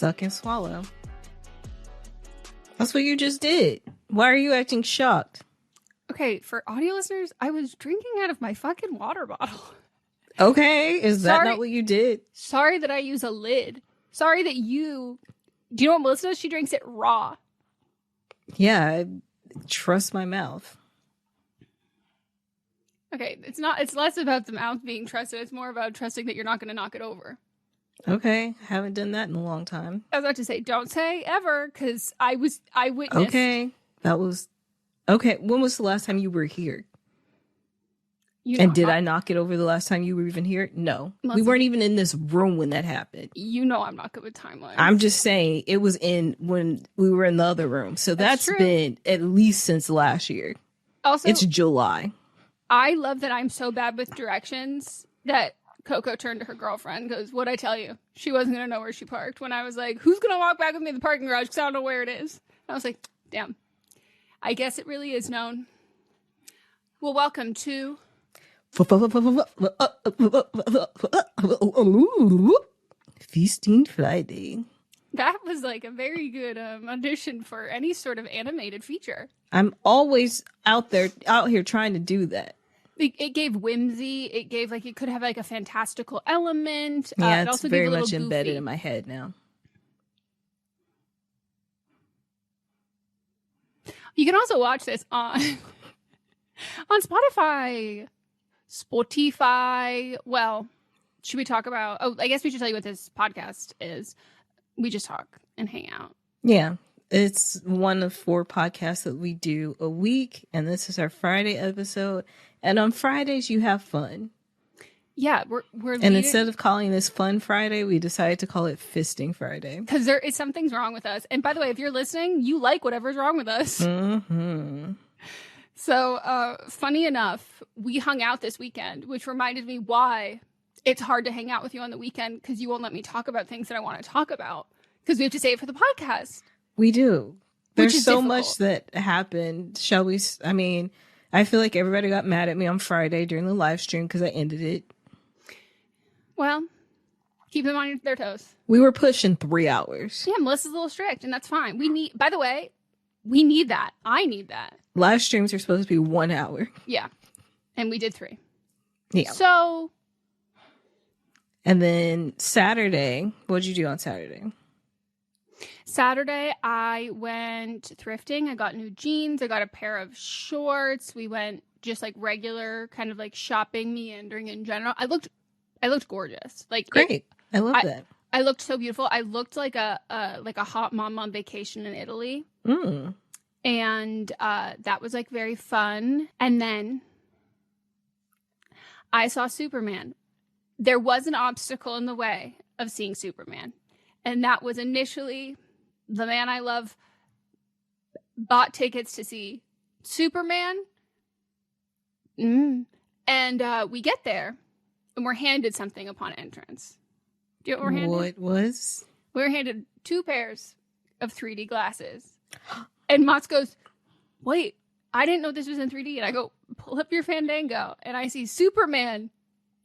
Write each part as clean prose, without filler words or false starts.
Suck and swallow. That's what you just did. Why are you acting shocked? Okay, for audio listeners, I was drinking out of my fucking water bottle. Okay, is that not what you did? Sorry that I use a lid. Sorry that you... Do you know what Melissa does? She drinks it raw. Yeah, I trust my mouth. Okay, it's less about the mouth being trusted. It's more about trusting that you're not going to knock it over. Okay, haven't done that in a long time. I was about to say, don't say ever, because I witnessed. Okay, okay. When was the last time you were here? Did I knock it over the last time you were even here? No. We weren't even in this room when that happened. You know I'm not good with timelines. I'm just saying it was when we were in the other room. So that's been at least since last year. Also, it's July. I love that I'm so bad with directions that Coco turned to her girlfriend because what'd I tell you? She wasn't going to know where she parked when I was like, who's going to walk back with me to the parking garage because I don't know where it is? And I was like, damn. I guess it really is known. Well, welcome to... Feasting Friday. That was like a very good audition for any sort of animated feature. I'm always out here trying to do that. It gave whimsy. It gave it could have like a fantastical element. Yeah, it also it's very much embedded in my head now. You can also watch this on Spotify. Well, should we talk about... Oh, I guess we should tell you what this podcast is. We just talk and hang out. Yeah. It's one of 4 podcasts that we do a week. And this is our Friday episode. And on Fridays, you have fun. Yeah. We're and instead of calling this Fun Friday, we decided to call it Fisting Friday. Because there is something's wrong with us. And by the way, if you're listening, you like whatever's wrong with us. Mm-hmm. So, funny enough, we hung out this weekend, which reminded me why it's hard to hang out with you on the weekend because you won't let me talk about things that I want to talk about because we have to save it for the podcast. We do. There's so much that happened. Shall we? I mean, I feel like everybody got mad at me on Friday during the live stream because I ended it. Well, keep them on their toes. We were pushing 3 hours. Yeah, Melissa's a little strict, and that's fine. By the way, we need that. I need that. Live streams are supposed to be 1 hour. Yeah. And we did 3. Yeah. So. And then Saturday, what'd you do on Saturday? Saturday, I went thrifting. I got new jeans. I got a pair of shorts. We went just like regular kind of like shopping, meandering in general. I looked gorgeous. Great. I love that. I looked so beautiful. I looked like a hot mom on vacation in Italy. Mm. And that was like very fun. And then I saw Superman. There was an obstacle in the way of seeing Superman. And that was initially the man I love bought tickets to see Superman. And we get there and we're handed something upon entrance. Do you know what we're handed? What was? We were handed 2 pairs of 3D glasses. And Mott's goes, wait, I didn't know this was in 3D. And I go, pull up your Fandango. And I see Superman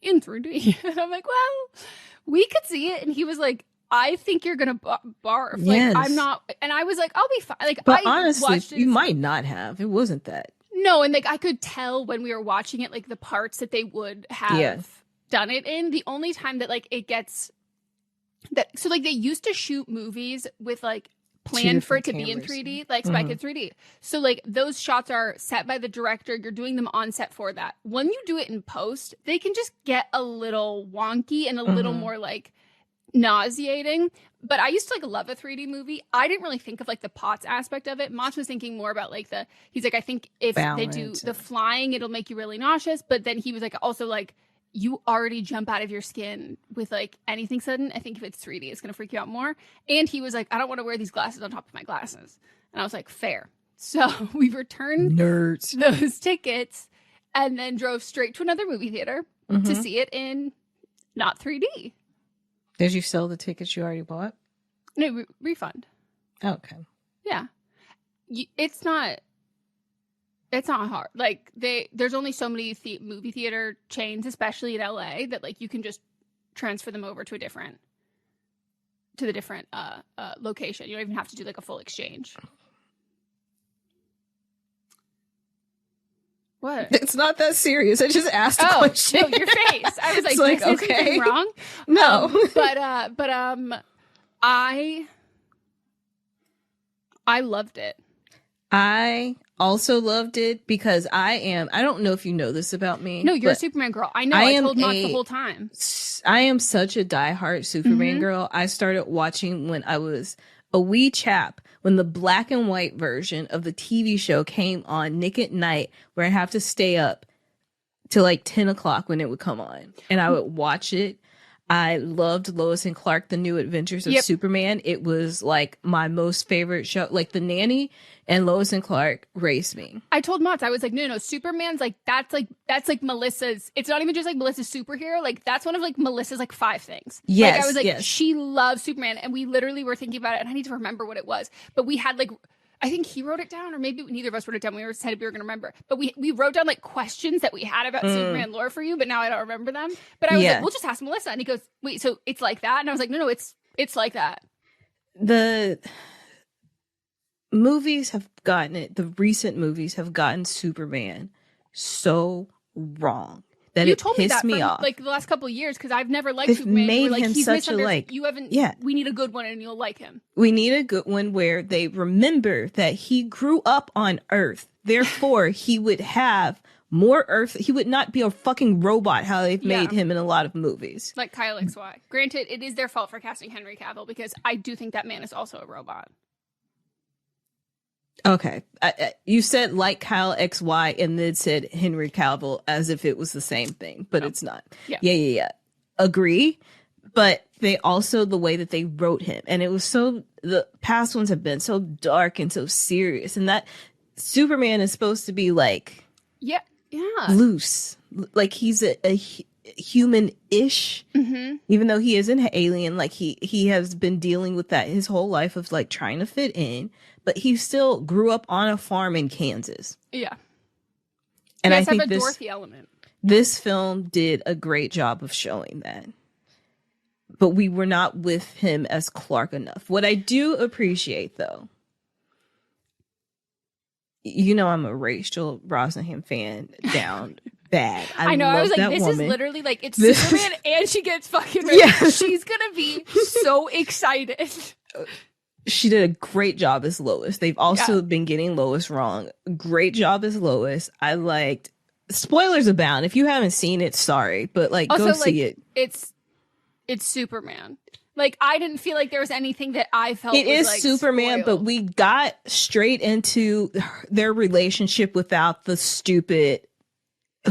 in 3D. And I'm like, well, we could see it. And he was like, I think you're going to barf. Yes. Like, I'm not. And I was like, I'll be fine. Like, but honestly, you might not have. It wasn't that. No. And like, I could tell when we were watching it, like the parts that they would have done it in. The only time that like it gets that. So like they used to shoot movies with like, planned for it to be in 3D, like Spy Kids 3D. So like those shots are set by the director. You're doing them on set for that. When you do it in post, they can just get a little wonky and a little more like nauseating. But I used to like love a 3D movie. I didn't really think of like the POTS aspect of it. Mach was thinking more about like he's like, I think if they do the flying, it'll make you really nauseous. But then he was like, also like, you already jump out of your skin with like anything sudden. I think if it's 3D, it's going to freak you out more. And he was like, I don't want to wear these glasses on top of my glasses. And I was like, fair. So we returned those tickets and then drove straight to another movie theater to see it in not 3D. Did you sell the tickets you already bought? No, refund. Okay. Yeah. It's not hard. Like there's only so many movie theater chains, especially in LA, that like you can just transfer them over to a different the different location. You don't even have to do like a full exchange. What? It's not that serious. I just asked a question. No, your face. I was like, did I say something wrong? No. I loved it. I also loved it because I don't know if you know this about me. No, you're a Superman girl. I know. I told Mark the whole time. I am such a diehard Superman girl. I started watching when I was a wee chap, when the black and white version of the TV show came on Nick at Night, where I'd have to stay up till like 10 o'clock when it would come on. And I would watch it. I loved Lois and Clark, The New Adventures of Superman. It was like my most favorite show. Like The Nanny and Lois and Clark raised me. I told Mats, I was like, no, Superman's like, that's like Melissa's. It's not even just like Melissa's superhero. Like that's one of like Melissa's like 5 things. Yes. Like I was like, she loves Superman. And we literally were thinking about it. And I need to remember what it was. But we had like, I think he wrote it down, or maybe neither of us wrote it down. We were said we were going to remember. But we wrote down like questions that we had about Superman lore for you, but now I don't remember them. But I was like, we'll just ask Melissa. And he goes, wait, so it's like that? And I was like, no, it's like that. The movies have gotten it. The recent movies have gotten Superman so wrong that you it told me pissed that me for, off. like the last couple of years, because I've never liked They've Superman. made like, him he's such a like. You haven't. Yeah. We need a good one, and you'll like him. We need a good one where they remember that he grew up on Earth. Therefore, he would have more Earth. He would not be a fucking robot. How they've made him in a lot of movies. Like Kyle XY. Granted, it is their fault for casting Henry Cavill, because I do think that man is also a robot. Okay. You said like Kyle XY and then said Henry Cavill as if it was the same thing, but it's not. Yeah. Agree. But they also, the way that they wrote him, and it was so, the past ones have been so dark and so serious, and that Superman is supposed to be like, loose. Like he's a human-ish, even though he isn't an alien. Like he has been dealing with that his whole life of like trying to fit in, but he still grew up on a farm in Kansas. Yeah. And I think have a Dorothy element. This film did a great job of showing that. But we were not with him as Clark enough. What I do appreciate, though, you know, I'm a Rachel Brosnahan fan down bad. I know. I was like, this woman. Is literally like, it's Superman and she gets fucking married. Yeah. She's going to be so excited. She did a great job as Lois. They've also been getting Lois wrong. Great job as Lois. I liked, spoilers abound. If you haven't seen it, sorry, but like, also, go see it. It's Superman. Like, I didn't feel like there was anything that I felt it was is like Superman, spoiled. But we got straight into their relationship without the stupid,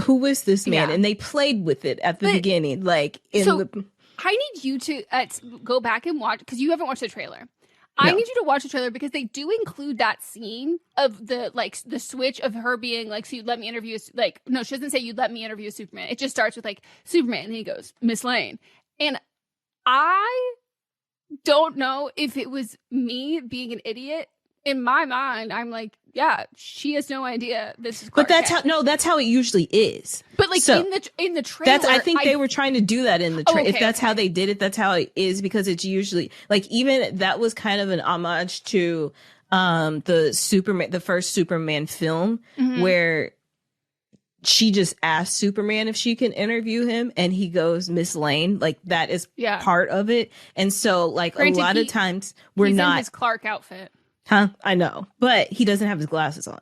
who is this man? And they played with it at the beginning. Like, I need you to go back and watch, because you haven't watched the trailer. I need you to watch the trailer, because they do include that scene of the switch of her being like, so you'd let me interview, like, no, she doesn't say you'd let me interview Superman. It just starts with like, Superman, and he goes, Miss Lane. And I don't know if it was me being an idiot. In my mind, I'm like, yeah, she has no idea this is Clark But that's how it usually is. But like, so, in the trailer, I think they were trying to do that in the trailer. If that's how they did it, that's how it is, because it's usually like, even that was kind of an homage to the first Superman film, where she just asked Superman if she can interview him, and he goes, Miss Lane. Like, that is part of it. And so, like, a lot of times he's not in his Clark outfit. I know, but he doesn't have his glasses on.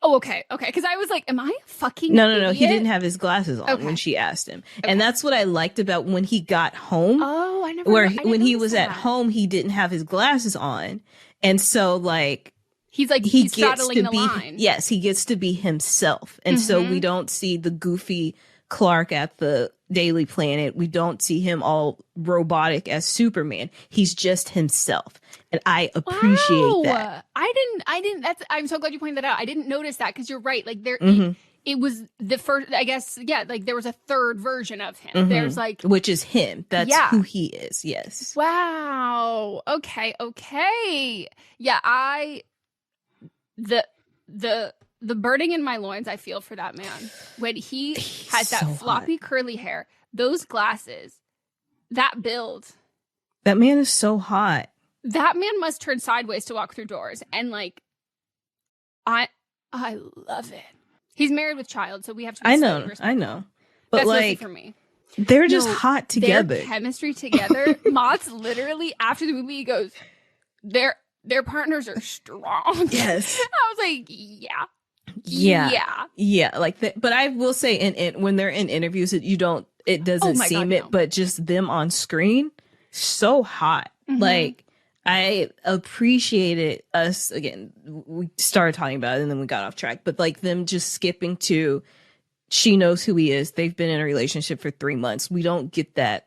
Oh, okay. Because I was like, am I a fucking No. He didn't have his glasses on when she asked him. Okay. And that's what I liked about when he got home. Oh, when he was at home, he didn't have his glasses on. And so, like, he's straddling the line. Yes, he gets to be himself. And so we don't see the goofy Clark at the Daily Planet. We don't see him all robotic as Superman. He's just himself. And I appreciate that. I didn't, I'm so glad you pointed that out. I didn't notice that, because you're right. Like, it was the first, I guess, like, there was a third version of him. There's like, which is him. That's who he is. Yes. Wow. Okay. Yeah, the burning in my loins I feel for that man. When he has that floppy curly hair, those glasses, that build. That man is so hot. That man must turn sideways to walk through doors. And like, I love it. He's married with child, so we have to be I know. But that's like, for me. They're just hot together. Their chemistry together. Mott's literally, after the movie, he goes, their partners are strong. Yes. I was like, yeah. Like that. But I will say, when they're in interviews, it doesn't seem it, but just them on screen, so hot. Mm-hmm. Like, I appreciated us, again, we started talking about it and then we got off track, but like them just skipping to, she knows who he is. They've been in a relationship for 3 months. We don't get that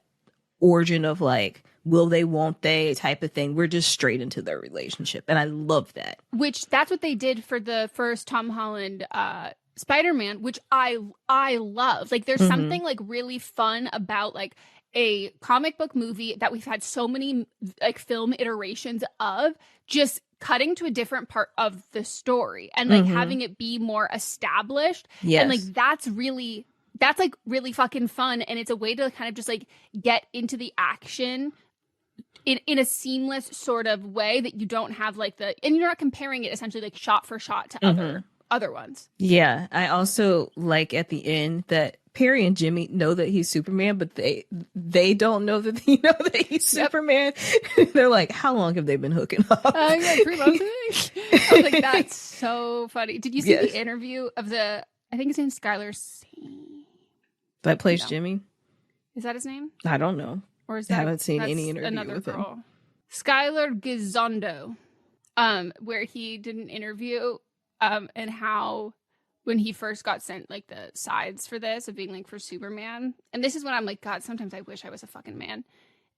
origin of like, will they, won't they type of thing. We're just straight into their relationship. And I love that. Which that's what they did for the first Tom Holland Spider-Man, which I love. Like there's something like really fun about like a comic book movie that we've had so many like film iterations of, just cutting to a different part of the story and like having it be more established. Yes. And like that's like really fucking fun. And it's a way to kind of just like get into the action in a seamless sort of way that you don't have like and you're not comparing it essentially like shot for shot to other ones. Yeah. I also like at the end that Perry and Jimmy know that he's Superman, but they don't know that he's Superman. They're like, how long have they been hooking up? 3 months. I was like, that's so funny. Did you see the interview of I think his name's Skylar that plays Jimmy? Is that his name? I don't know. Or is I haven't seen any interview another with girl? him. Skylar Gizondo, where he did an interview, and how when he first got sent like the sides for this of being like for Superman, and this is when I'm like, God, sometimes I wish I was a fucking man.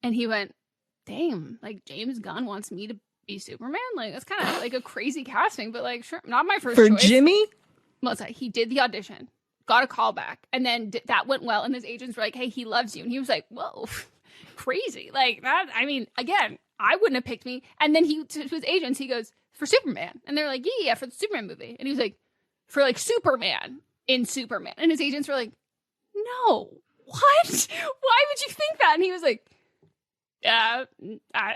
And he went, damn, like James Gunn wants me to be Superman. Like that's kind of like a crazy casting, but like sure, not my first for choice. Jimmy. Melissa, he did the audition, got a call back, and then that went well. And his agents were like, hey, he loves you, and he was like, whoa, crazy, like that. I mean, again, I wouldn't have picked me. And then to his agents, he goes, for Superman, and they're like, yeah, for the Superman movie, and he was like, for like Superman in Superman. And his agents were like, no, what? Why would you think that? And he was like, I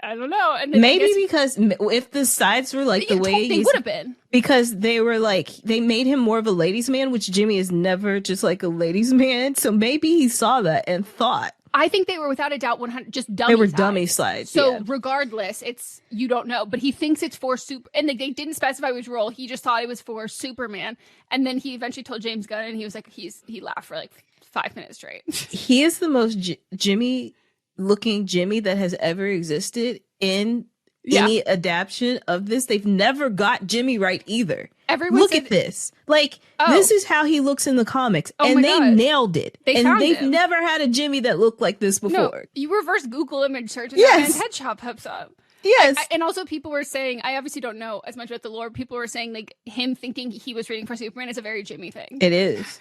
don't know. And then maybe because if the sides were like the way they would have been, because they were like, they made him more of a ladies' man, which Jimmy is never just like a ladies' man. So maybe he saw that and thought. I think they were without a doubt 100 just dummy. They were sides. Dummy sides. So regardless, it's you don't know, but he thinks it's for and they didn't specify which role. He just thought it was for Superman, and then he eventually told James Gunn, and he was like, he laughed for like 5 minutes straight. He is the most Jimmy-looking Jimmy that has ever existed in any adaptation of this. They've never got Jimmy right either. Look at this. Like, this is how he looks in the comics. And they nailed it. They've never had a Jimmy that looked like this before. No, you reverse Google image search and his headshot pops up. Yes. And also people were saying, I obviously don't know as much about the lore. People were saying like him thinking he was reading for Superman is a very Jimmy thing. It is.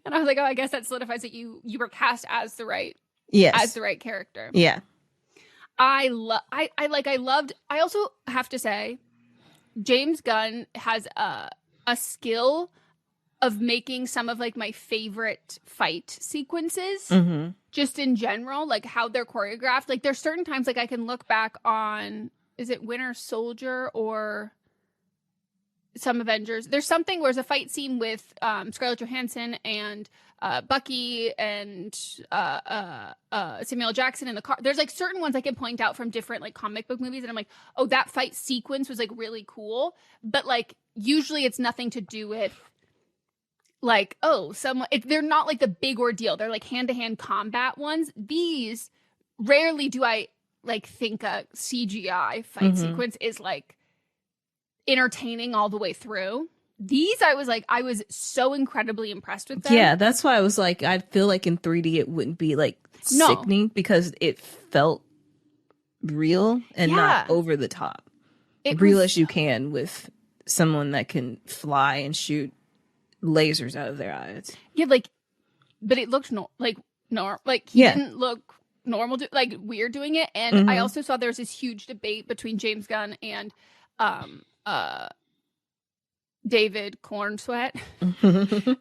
And I was like, oh, I guess that solidifies that you were cast as the right character. Yeah. I also have to say, James Gunn has a skill of making some of like my favorite fight sequences, just in general, like how they're choreographed. Like there's certain times like I can look back on, is it Winter Soldier or some Avengers? There's something where there's a fight scene with Scarlett Johansson and Bucky and Samuel Jackson in the car. There's like certain ones I can point out from different like comic book movies, and I'm like, oh, that fight sequence was like really cool. But like usually it's nothing to do with like, oh, they're not like the big ordeal. They're like hand-to-hand combat ones. These rarely do I like think a CGI fight sequence is like entertaining all the way through. These, I was so incredibly impressed with them. Yeah, that's why I was like, I feel like in 3D it wouldn't be like sickening because it felt real and not over the top. Real as you can with someone that can fly and shoot lasers out of their eyes. Yeah, like, but it looked he didn't look normal, like weird doing it. And I also saw there's this huge debate between James Gunn and David Corn Sweat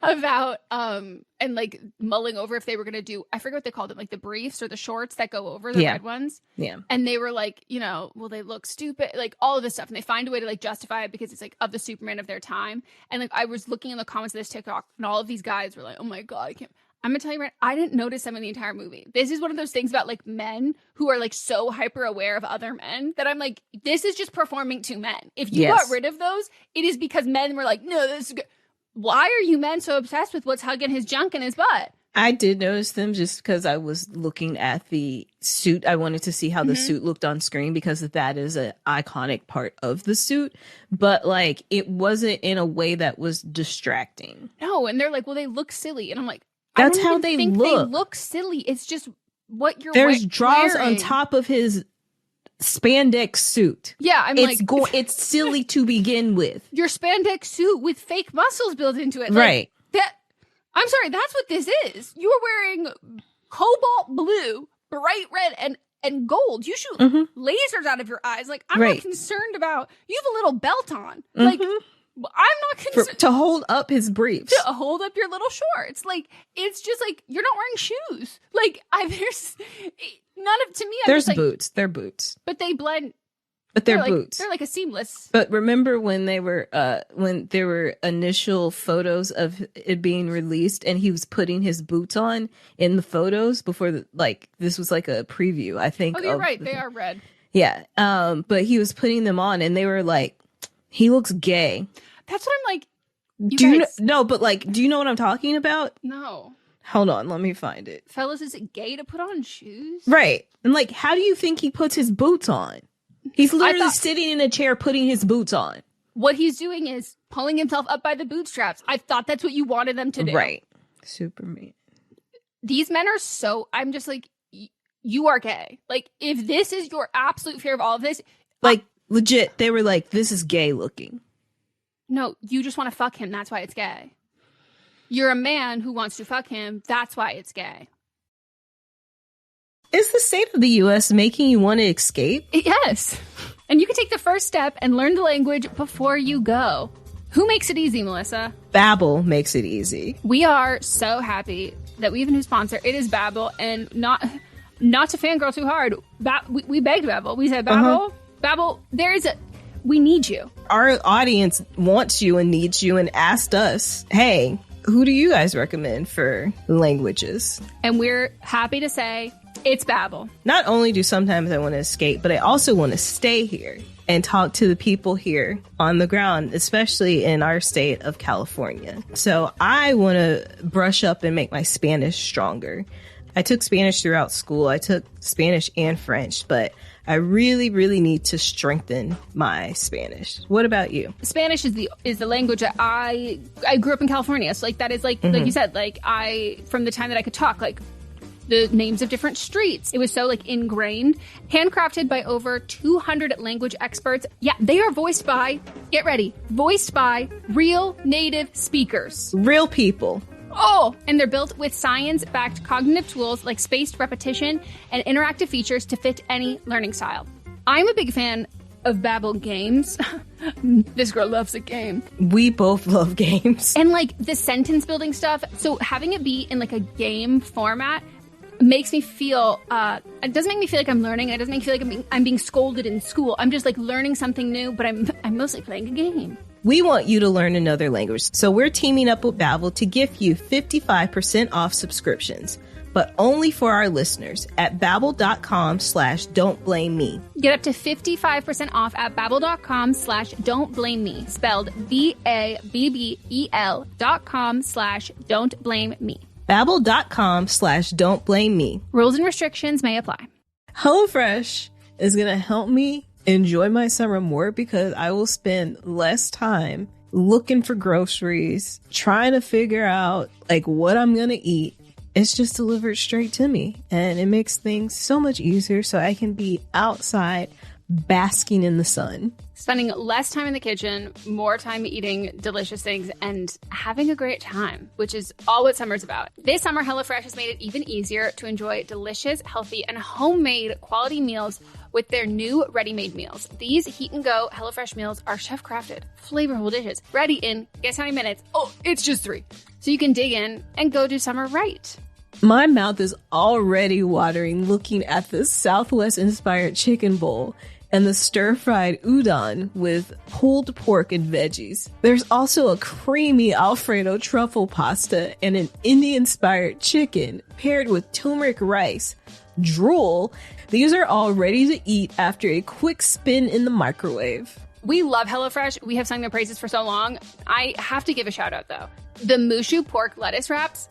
about and like mulling over if they were going to do, I forget what they called them, like the briefs or the shorts that go over the red ones. Yeah. And they were like, you know, well, they look stupid, like all of this stuff. And they find a way to like justify it because it's like of the Superman of their time. And like I was looking in the comments of this TikTok and all of these guys were like, oh my God, I'm gonna tell you right, I didn't notice them in the entire movie. This is one of those things about like men who are like so hyper aware of other men that I'm like, this is just performing to men. If you got rid of those, it is because men were like, no, this is good. Why are you men so obsessed with what's hugging his junk in his butt? I did notice them just because I was looking at the suit. I wanted to see how the suit looked on screen because that is an iconic part of the suit. But like, it wasn't in a way that was distracting. No, and they're like, well, they look silly. And I'm like, that's how they think look. They look silly. It's just what you're There's draws wearing on top of his spandex suit. Yeah, it's silly to begin with. Your spandex suit with fake muscles built into it. Right. I'm sorry, that's what this is. You are wearing cobalt blue, bright red, and gold. You shoot lasers out of your eyes. Like, I'm not concerned about, you have a little belt on. Like, I'm not concerned. To hold up his briefs. To hold up your little shorts. Like, it's just like, you're not wearing shoes. Like, there's none of, to me, I'm there's just like, boots. They're boots. But they blend. But they're boots. They're like a seamless. But remember when they were when there were initial photos of it being released and he was putting his boots on in the photos before this was like a preview, I think. Oh, you're right. They are red. Yeah. But he was putting them on and they were like, he looks gay. That's what I'm like. Do you know what I'm talking about? No. Hold on, let me find it. Fellas, is it gay to put on shoes? Right. And like, how do you think he puts his boots on? He's literally sitting in a chair putting his boots on. What he's doing is pulling himself up by the bootstraps. I thought that's what you wanted them to do. Right. Superman. These men are so... I'm just like, you are gay. Like, if this is your absolute fear of all of this... Like, legit, they were like, this is gay looking. No, you just want to fuck him. That's why it's gay. You're a man who wants to fuck him. That's why it's gay. Is the state of the U.S. making you want to escape? Yes. And you can take the first step and learn the language before you go. Who makes it easy, Melissa? BAIW makes it easy. We are so happy that we have a new sponsor. It is BAIW, and not to fangirl too hard. We begged BAIW. We said, BAIW, BAIW, we need you. Our audience wants you and needs you and asked us, hey, who do you guys recommend for languages? And we're happy to say... it's BAIW. Not only do sometimes I want to escape, but I also want to stay here and talk to the people here on the ground, especially in our state of California. So I want to brush up and make my Spanish stronger. I took Spanish throughout school. I took Spanish and French, but I really, really need to strengthen my Spanish. What about you? Spanish is the language that I grew up in California. So like that is like you said, like from the time that I could talk, like the names of different streets. It was so like ingrained, handcrafted by over 200 language experts. Yeah, they are voiced by, get ready, voiced by real native speakers. Real people. Oh, and they're built with science-backed cognitive tools like spaced repetition and interactive features to fit any learning style. I'm a big fan of BAIW games. This girl loves a game. We both love games. And like the sentence building stuff. So having it be in like a game format makes me feel, it doesn't make me feel like I'm learning. It doesn't make me feel like I'm being scolded in school. I'm just like learning something new, but I'm mostly playing a game. We want you to learn another language. So we're teaming up with BAIW to give you 55% off subscriptions, but only for our listeners at babbel.com/don'tblameme. Get up to 55% off at babbel.com/don'tblameme, spelled BABBEL.com/don'tblameme. Babbel.com/don'tblameme. Rules and restrictions may apply. HelloFresh is going to help me enjoy my summer more because I will spend less time looking for groceries, trying to figure out like what I'm going to eat. It's just delivered straight to me and it makes things so much easier so I can be outside basking in the sun. Spending less time in the kitchen, more time eating delicious things, and having a great time, which is all what summer's about. This summer, HelloFresh has made it even easier to enjoy delicious, healthy, and homemade quality meals with their new ready-made meals. These heat-and-go HelloFresh meals are chef-crafted, flavorful dishes, ready in, guess how many minutes? Oh, it's just 3. So you can dig in and go do summer right. My mouth is already watering looking at the Southwest-inspired chicken bowl and the stir-fried udon with pulled pork and veggies. There's also a creamy Alfredo truffle pasta and an Indian-inspired chicken paired with turmeric rice. Drool. These are all ready to eat after a quick spin in the microwave. We love HelloFresh. We have sung their praises for so long. I have to give a shout out though. The Mushu pork lettuce wraps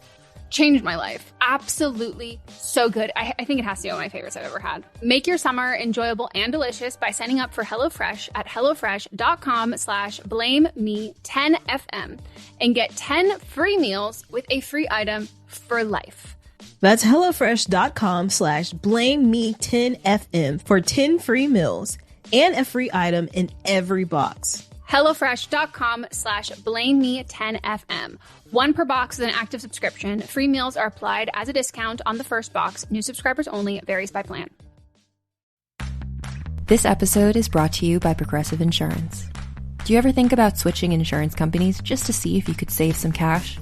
changed my life. Absolutely so good. I think it has to be one of my favorites I've ever had. Make your summer enjoyable and delicious by signing up for HelloFresh at hellofresh.com/blameme10fm and get 10 free meals with a free item for life. That's hellofresh.com/blameme10fm for 10 free meals and a free item in every box. HelloFresh.com/blameme10fm. 1 per box with an active subscription. Free meals are applied as a discount on the first box. New subscribers only. Varies by plan. This episode is brought to you by Progressive Insurance. Do you ever think about switching insurance companies just to see if you could save some cash?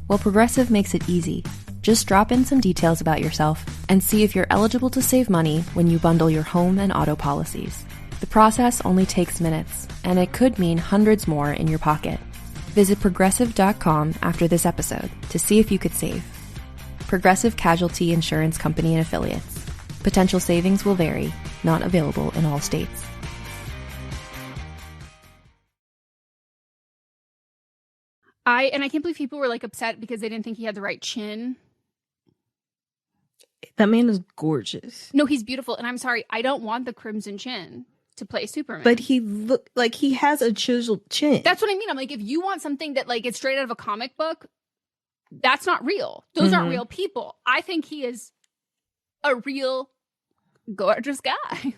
Well, Progressive makes it easy. Just drop in some details about yourself and see if you're eligible to save money when you bundle your home and auto policies. The process only takes minutes, and it could mean hundreds more in your pocket. Visit Progressive.com after this episode to see if you could save. Progressive Casualty Insurance Company and Affiliates. Potential savings will vary. Not available in all states. I can't believe people were like upset because they didn't think he had the right chin. That man is gorgeous. No, he's beautiful. And I'm sorry, I don't want the crimson chin to play Superman. But he look like he has a chiseled chin. That's what I mean. I'm like, if you want something that like it's straight out of a comic book, that's not real. Those aren't real people. I think he is a real gorgeous guy.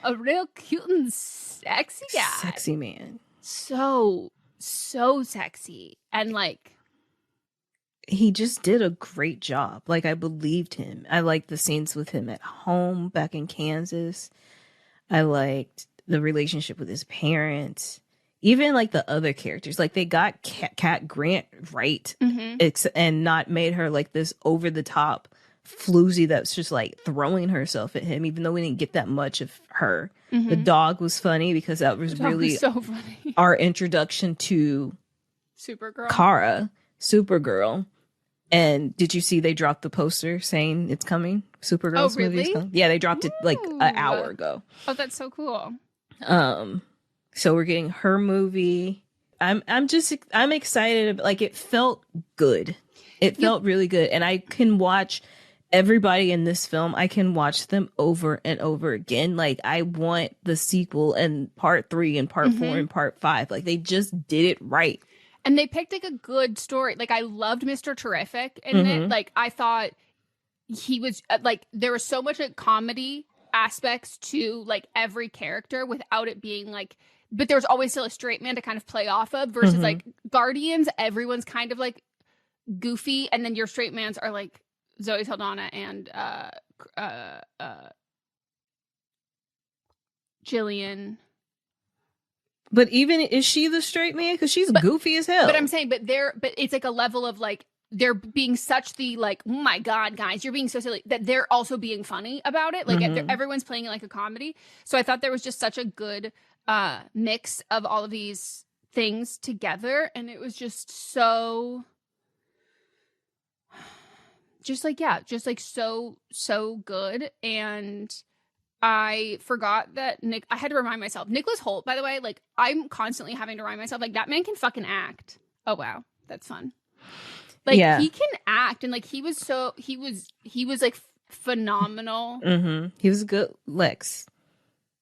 A real cute and sexy guy. Sexy man. So sexy. And like, he just did a great job. Like, I believed him. I liked the scenes with him at home back in Kansas. I liked the relationship with his parents. Even like the other characters. Like, they got Cat Grant right. And not made her like this over the top floozy that's just like throwing herself at him, even though we didn't get that much of her. The dog was funny because that was really so funny. Our introduction to Supergirl. Kara, Supergirl. And did you see they dropped the poster saying it's coming? Supergirl's movie is coming? Yeah, they dropped it like an hour ago. Oh, that's so cool. So we're getting her movie. I'm excited. Like, it felt good. It felt really good. And I can watch everybody in this film. I can watch them over and over again. Like, I want the sequel and part 3 and part 4 and part 5. Like, they just did it right. And they picked like a good story. Like, I loved Mr. Terrific in it. Like, I thought he was like, there was so much like comedy aspects to like every character without it being like, but there's always still a straight man to kind of play off of versus like Guardians. Everyone's kind of like goofy. And then your straight mans are like Zoe Saldana and Jillian. But even, is she the straight man? Because she's goofy as hell. But I'm saying, but it's like a level of like, they're being such the like, oh my God, guys, you're being so silly, that they're also being funny about it. Like, everyone's playing it like a comedy. So I thought there was just such a good mix of all of these things together. And it was just so, so good. And I forgot that I had to remind myself. Nicholas Hoult, by the way, like, I'm constantly having to remind myself, like, that man can fucking act. Oh, wow. That's fun. Like, he can act. And, like, he was like, phenomenal. He was a good Lex.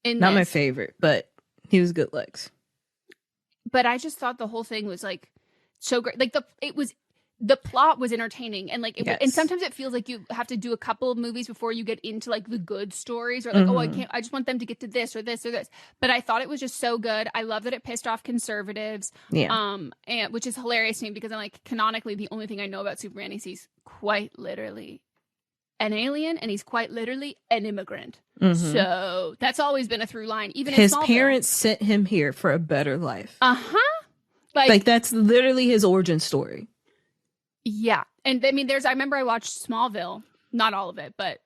Not my favorite, but he was good Lex. But I just thought the whole thing was, like, so great. Like, the plot was entertaining, and like and sometimes it feels like you have to do a couple of movies before you get into like the good stories, or like I just want them to get to this or this or this. But I thought it was just so good. I love that it pissed off conservatives, and which is hilarious to me because I'm like, canonically the only thing I know about Superman is he's quite literally an alien and he's quite literally an immigrant. So that's always been a through line. Even his parents sent him here for a better life. Like that's literally his origin story. Yeah. And I mean, I remember I watched Smallville, not all of it, but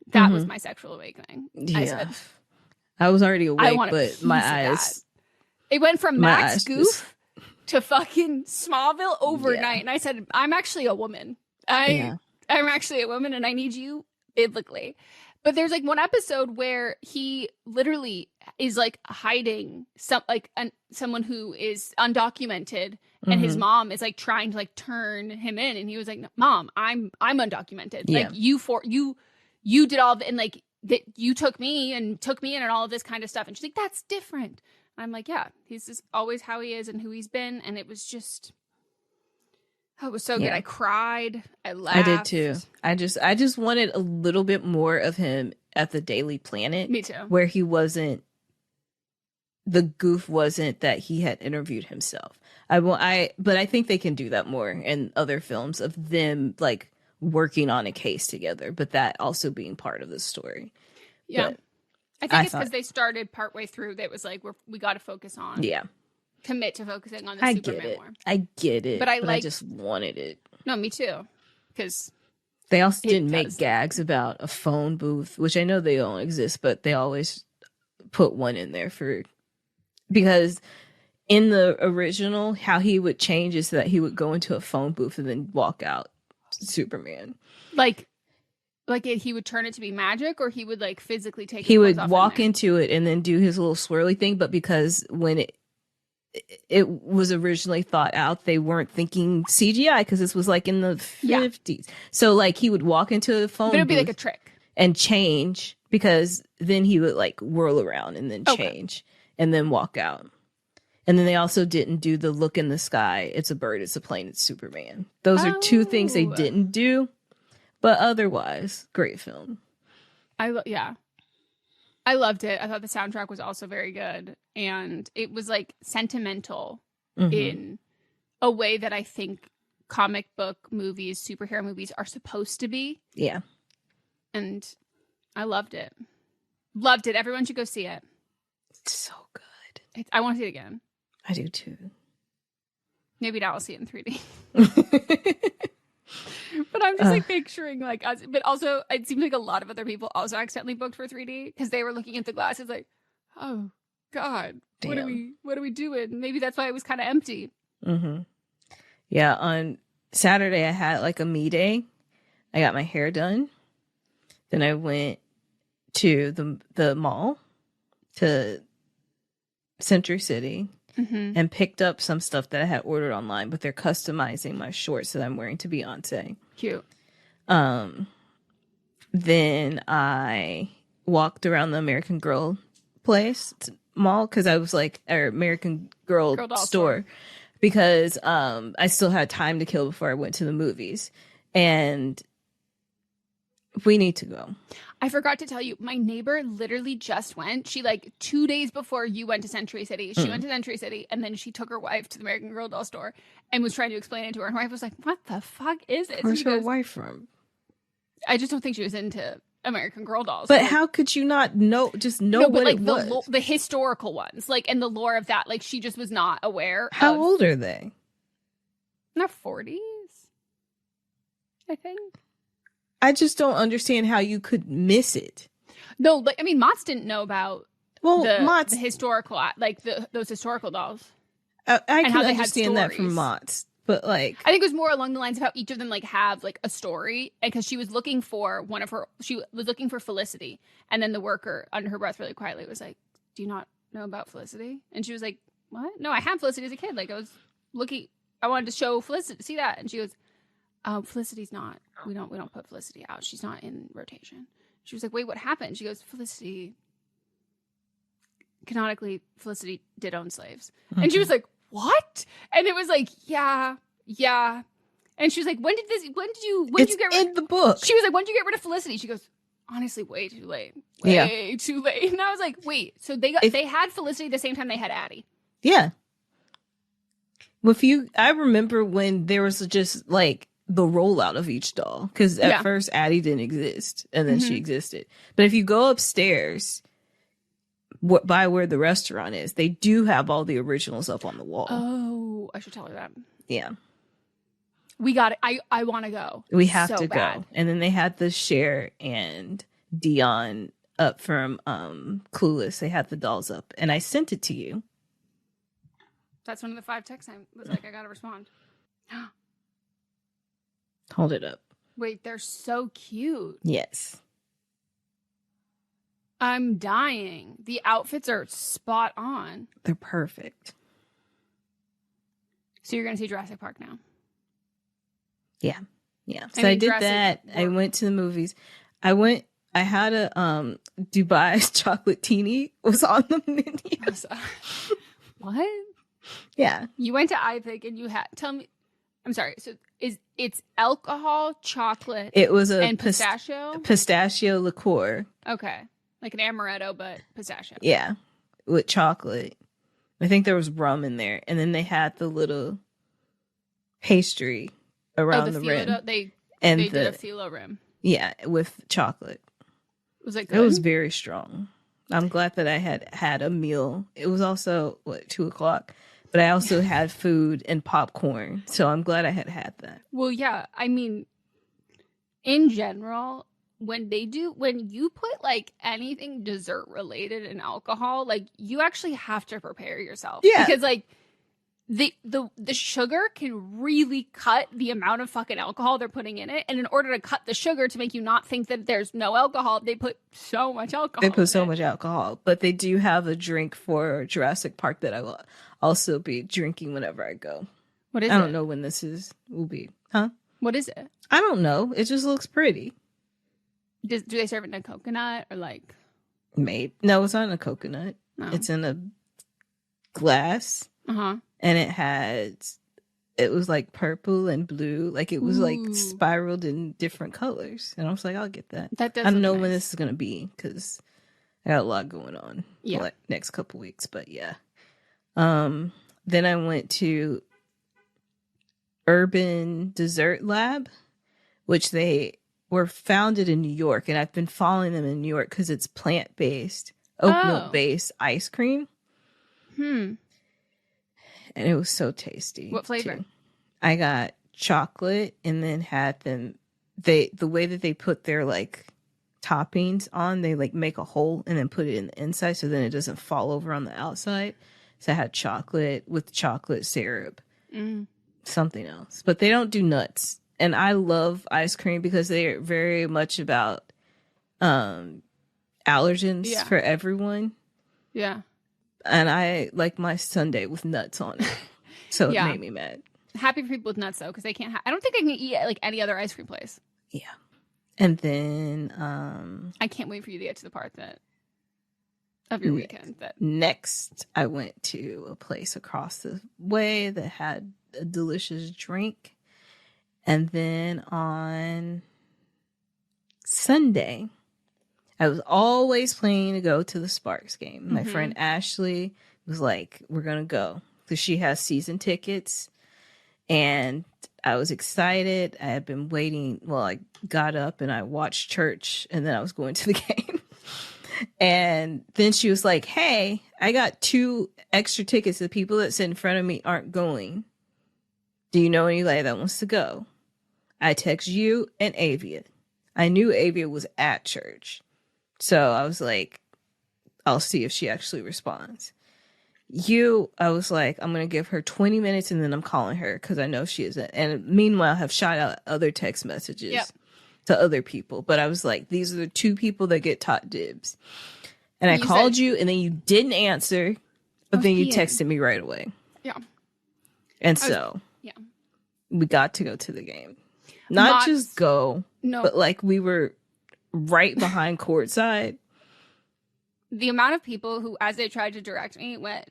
that was my sexual awakening. Yeah. I was already awake, but my eyes. It went from Max Goof to fucking Smallville overnight. And I said, I'm actually a woman. I'm actually a woman and I need you biblically. But there's like one episode where he literally is like hiding someone who is undocumented, and his mom is like trying to like turn him in, and he was like, no, "Mom, I'm undocumented. Like you did all of it, and like that you took me in and all of this kind of stuff." And she's like, "That's different." And I'm like, "Yeah, he's just always how he is and who he's been." And it was just. Oh, it was so good. I cried. I laughed. I did too. I just wanted a little bit more of him at the Daily Planet. Me too. Where the goof wasn't that he had interviewed himself. But I think they can do that more in other films of them like working on a case together, but that also being part of the story. Yeah. But I think it's because they started partway through that was like, we got to focus on. Yeah. Commit to focusing on the Superman more. I get it. But I just wanted it. No, me too. Because they also didn't make gags about a phone booth, which I know they don't exist, but they always put one in there because in the original, how he would change is that he would go into a phone booth and then walk out Superman. Like he would turn it to be magic, or he would like physically take. He would walk into it and then do his little swirly thing, but because when it was originally thought out, they weren't thinking CGI because this was like in the 50s. So like he would walk into the phone booth, it would be like a trick and change, because then he would like whirl around and then change and then walk out. And then they also didn't do the look in the sky. It's a bird, it's a plane, it's Superman. Those are two things they didn't do, but otherwise, great film. I loved it. I thought the soundtrack was also very good. And it was like sentimental in a way that I think comic book movies, superhero movies are supposed to be. Yeah. And I loved it. Loved it. Everyone should go see it. It's so good. I want to see it again. I do too. Maybe now I'll see it in 3D. But I'm just like picturing like us, but also it seems like a lot of other people also accidentally booked for 3D because they were looking at the glasses like, oh God, damn. What are we doing? Maybe that's why it was kind of empty. Yeah, on Saturday I had like a me day. I got my hair done. Then I went to the mall to Century City. And picked up some stuff that I had ordered online, but they're customizing my shorts that I'm wearing to Beyonce. Cute. Then I walked around the American Girl mall because I was like, or American Girl store, because I still had time to kill before I went to the movies, and we need to go. I forgot to tell you, my neighbor literally just went. She like 2 days before you went to Century City. She went to Century City, and then she took her wife to the American Girl doll store and was trying to explain it to her. And her wife was like, "What the fuck is it?" Where's her wife from? I just don't think she was into American Girl dolls. But how could you not know? Just know what like it was. The historical ones, like, and the lore of that. Like, she just was not aware. How old are they? In their 40s, I think. I just don't understand how you could miss it. No, like, I mean, Mott's didn't know about the historical, like those historical dolls. I can understand that from Mott's, but like, I think it was more along the lines of how each of them like have like a story, and because she was looking for she was looking for Felicity, and then the worker under her breath really quietly was like, "Do you not know about Felicity?" And she was like, "What? No, I had Felicity as a kid. Like, I was looking, I wanted to show Felicity, see that," and she goes, "Felicity's not. We don't put Felicity out. She's not in rotation." She was like, "Wait, what happened?" She goes, "Canonically, Felicity did own slaves." And she was like, "What?" And it was like, yeah. And she was like, when did you get rid in the book? She was like, when did you get rid of Felicity? She goes, honestly, way too late. Way too late. And I was like, wait, so they had Felicity the same time they had Addie. Yeah. I remember when there was just like the rollout of each doll, because at first Addie didn't exist and then she existed. But if you go upstairs by where the restaurant is, they do have all the originals up on the wall. Oh, I should tell her that. Yeah. We got it. I want to go. We have to go. And then they had the Cher and Dion up from Clueless. They had the dolls up, and I sent it to you. That's one of the 5 texts I was like, I gotta respond. Hold it up. Wait, they're so cute. Yes. I'm dying. The outfits are spot on. They're perfect. So you're gonna see Jurassic Park now? Yeah. So I did that. I went to the movies. I had a Dubai chocolate teeny was on the menu. What? Yeah. You went to iPic and you had, tell me, I'm sorry. So it's alcohol, chocolate, and pistachio? Pistachio liqueur. Okay. Like an amaretto, but pistachio. Yeah. With chocolate. I think there was rum in there. And then they had the little pastry around the rim. They did a phyllo rim. Yeah, with chocolate. Was it good? It was very strong. I'm glad that I had a meal. It was also 2:00, but I also had food and popcorn. So I'm glad I had that. Well, yeah. I mean, in general, when you put like anything dessert related in alcohol, like you actually have to prepare yourself. Yeah. Because like the sugar can really cut the amount of fucking alcohol they're putting in it. And in order to cut the sugar to make you not think that there's no alcohol, they put so much alcohol. They put so much alcohol. But they do have a drink for Jurassic Park that I will also be drinking whenever I go. What is it? I don't know when will be. Huh? What is it? I don't know. It just looks pretty. Do they serve it in a coconut or like? Maybe. No, it's not in a coconut. No. It's in a glass. Uh-huh. And it was like purple and blue. Like it was like spiraled in different colors. And I was like, I'll get that. That does I don't know nice. when this is going to be because I got a lot going on. Yeah. Like next couple weeks. But yeah. Then I went to Urban Dessert Lab, which they were founded in New York. And I've been following them in New York because it's plant-based, oat milk-based ice cream. And it was so tasty. What flavor? Too. I got chocolate and then had them. The way that they put their like toppings on, they like make a hole and then put it in the inside so then it doesn't fall over on the outside. So I had chocolate with chocolate syrup, something else. But they don't do nuts. And I love ice cream because they're very much about allergens for everyone. Yeah. And I like my sundae with nuts on it. So it made me mad. Happy for people with nuts, though, because they can't I don't think I can eat at like any other ice cream place. Yeah. And then... I can't wait for you to get to the part of your weekend. Next, I went to a place across the way that had a delicious drink. And then on Sunday... I was always planning to go to the Sparks game. My friend Ashley was like, we're going to go. Because she has season tickets. And I was excited. I had been waiting. Well, I got up and I watched church. And then I was going to the game. And then she was like, hey, I got 2 extra tickets. The people that sit in front of me aren't going. Do you know anybody that wants to go? I text you and Avia. I knew Avia was at church. So I was like, I'll see if she actually responds. I was like, I'm going to give her 20 minutes and then I'm calling her because I know she isn't. And meanwhile, I have shot out other text messages to other people. But I was like, these are the 2 people that get top dibs. And I called you and then you didn't answer, but then you texted me right away. Yeah. And we got to go to the game. Not just go, but like we were right behind courtside. The amount of people who, as they tried to direct me, went,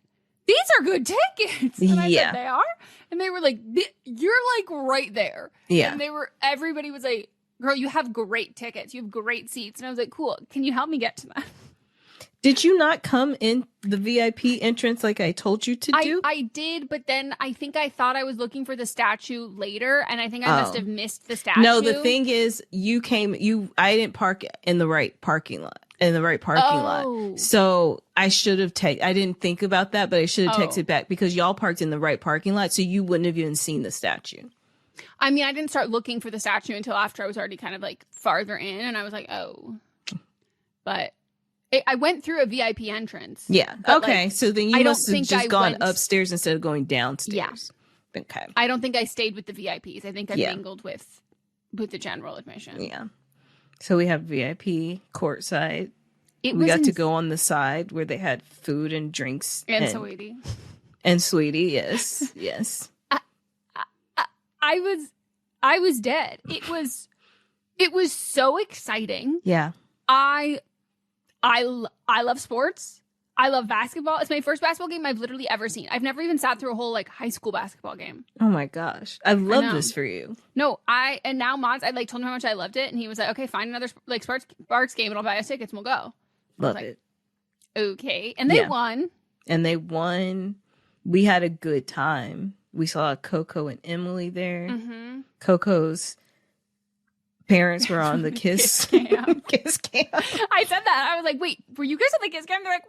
these are good tickets. And I said, they are? And they were like, you're like right there. Yeah. And everybody was like, girl, you have great tickets. You have great seats. And I was like, cool. Can you help me get to that? Did you not come in the VIP entrance like I told you to do? I did, but then I think I thought I was looking for the statue later, and I think I must have missed the statue. No, the thing is, I didn't park in the right parking lot. So I should have I didn't think about that, but I should have texted back because y'all parked in the right parking lot, so you wouldn't have even seen the statue. I mean, I didn't start looking for the statue until after I was already kind of like farther in, and I was like, oh. But I went through a VIP entrance. Yeah. Okay. Like, so then you must have just gone upstairs instead of going downstairs. Yeah. Okay. I don't think I stayed with the VIPs. I think I mingled with the general admission. Yeah. So we have VIP courtside. We got to go on the side where they had food and drinks. And Sweetie. And Sweetie, yes. Yes. I was dead. It was so exciting. Yeah. I love sports. I love basketball. It's my first basketball game I've literally ever seen. I've never even sat through a whole like high school basketball game. Oh my gosh. I love this for you. No, and now Mods, I like told him how much I loved it, and he was like, okay, find another like Sparks game and I'll buy us tickets and we'll go. Love it. Okay. And they won. And they won. We had a good time. We saw Coco and Emily there. Mm-hmm. Coco's parents were on the kiss camp. Kiss camp. I said that. I was like, wait, were you guys at the kiss camp? They're like,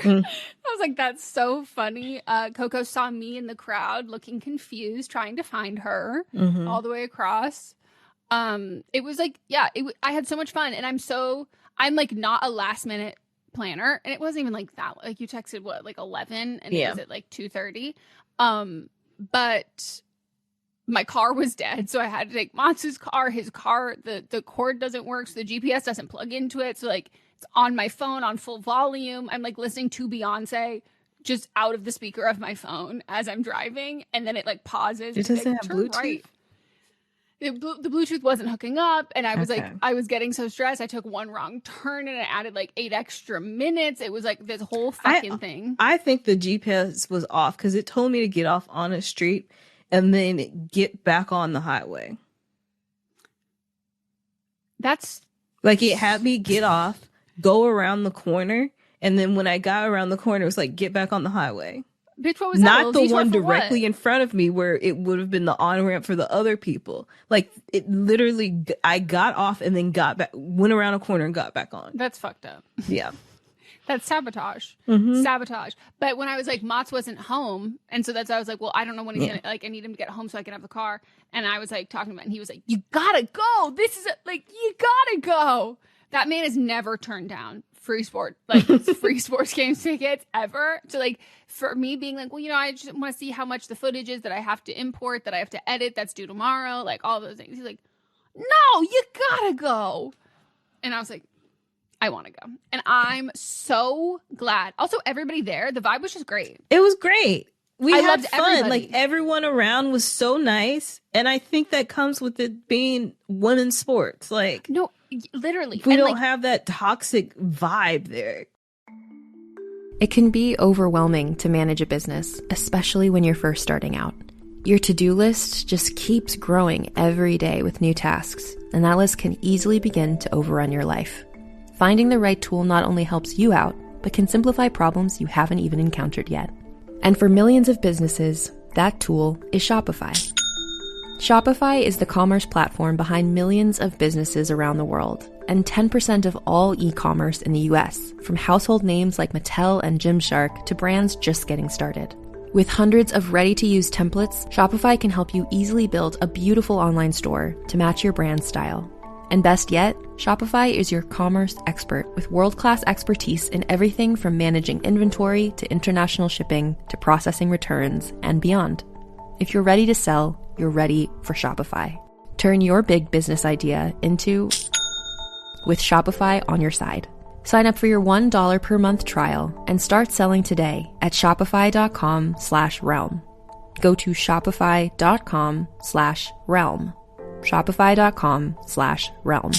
we were. I was like, that's so funny. Coco saw me in the crowd looking confused, trying to find her all the way across. It was like, I had so much fun. And I'm like not a last minute planner. And it wasn't even like that. Like you texted what, like 11 and it was at like 2:30. But my car was dead, so I had to take Matsu's car. His car, the cord doesn't work, so the GPS doesn't plug into it. So like it's on my phone on full volume. I'm like listening to Beyonce just out of the speaker of my phone as I'm driving, and then it like pauses. It doesn't have Bluetooth. Right. The Bluetooth wasn't hooking up, and I was like, I was getting so stressed. I took one wrong turn, and it added like 8 extra minutes. It was like this whole fucking thing. I think the GPS was off because it told me to get off on a street and then get back on the highway. That's like it had me get off, go around the corner, and then when I got around the corner, it was like get back on the highway. Bitch, what was not the one directly in front of me where it would have been the on ramp for the other people. Like it literally, I got off and then got back, went around a corner and got back on. That's fucked up. Yeah. That's sabotage. Sabotage. But when I was like, Mats wasn't home. And so that's why I was like, well, I don't know when he's going to, like, I need him to get home so I can have the car. And I was like talking about it, and he was like, you gotta go. This is you gotta go. That man has never turned down free sports games tickets ever. So like for me being like, well, you know, I just want to see how much the footage is that I have to import, that I have to edit, that's due tomorrow, like all those things. He's like, no, you gotta go. And I was like, I want to go. And I'm so glad. Also, everybody there, the vibe was just great. It was great. I had fun. Everybody. Like everyone around was so nice. And I think that comes with it being women's sports. Like, no, literally. We don't have that toxic vibe there. It can be overwhelming to manage a business, especially when you're first starting out. Your to-do list just keeps growing every day with new tasks, and that list can easily begin to overrun your life. Finding the right tool not only helps you out, but can simplify problems you haven't even encountered yet. And for millions of businesses, that tool is Shopify. Shopify is the commerce platform behind millions of businesses around the world, and 10% of all e-commerce in the US, from household names like Mattel and Gymshark to brands just getting started. With hundreds of ready-to-use templates, Shopify can help you easily build a beautiful online store to match your brand style. And best yet, Shopify is your commerce expert with world-class expertise in everything from managing inventory to international shipping to processing returns and beyond. If you're ready to sell, you're ready for Shopify. Turn your big business idea into with Shopify on your side. Sign up for your $1 per month trial and start selling today at shopify.com/realm. Go to shopify.com/realm. Shopify.com/realm.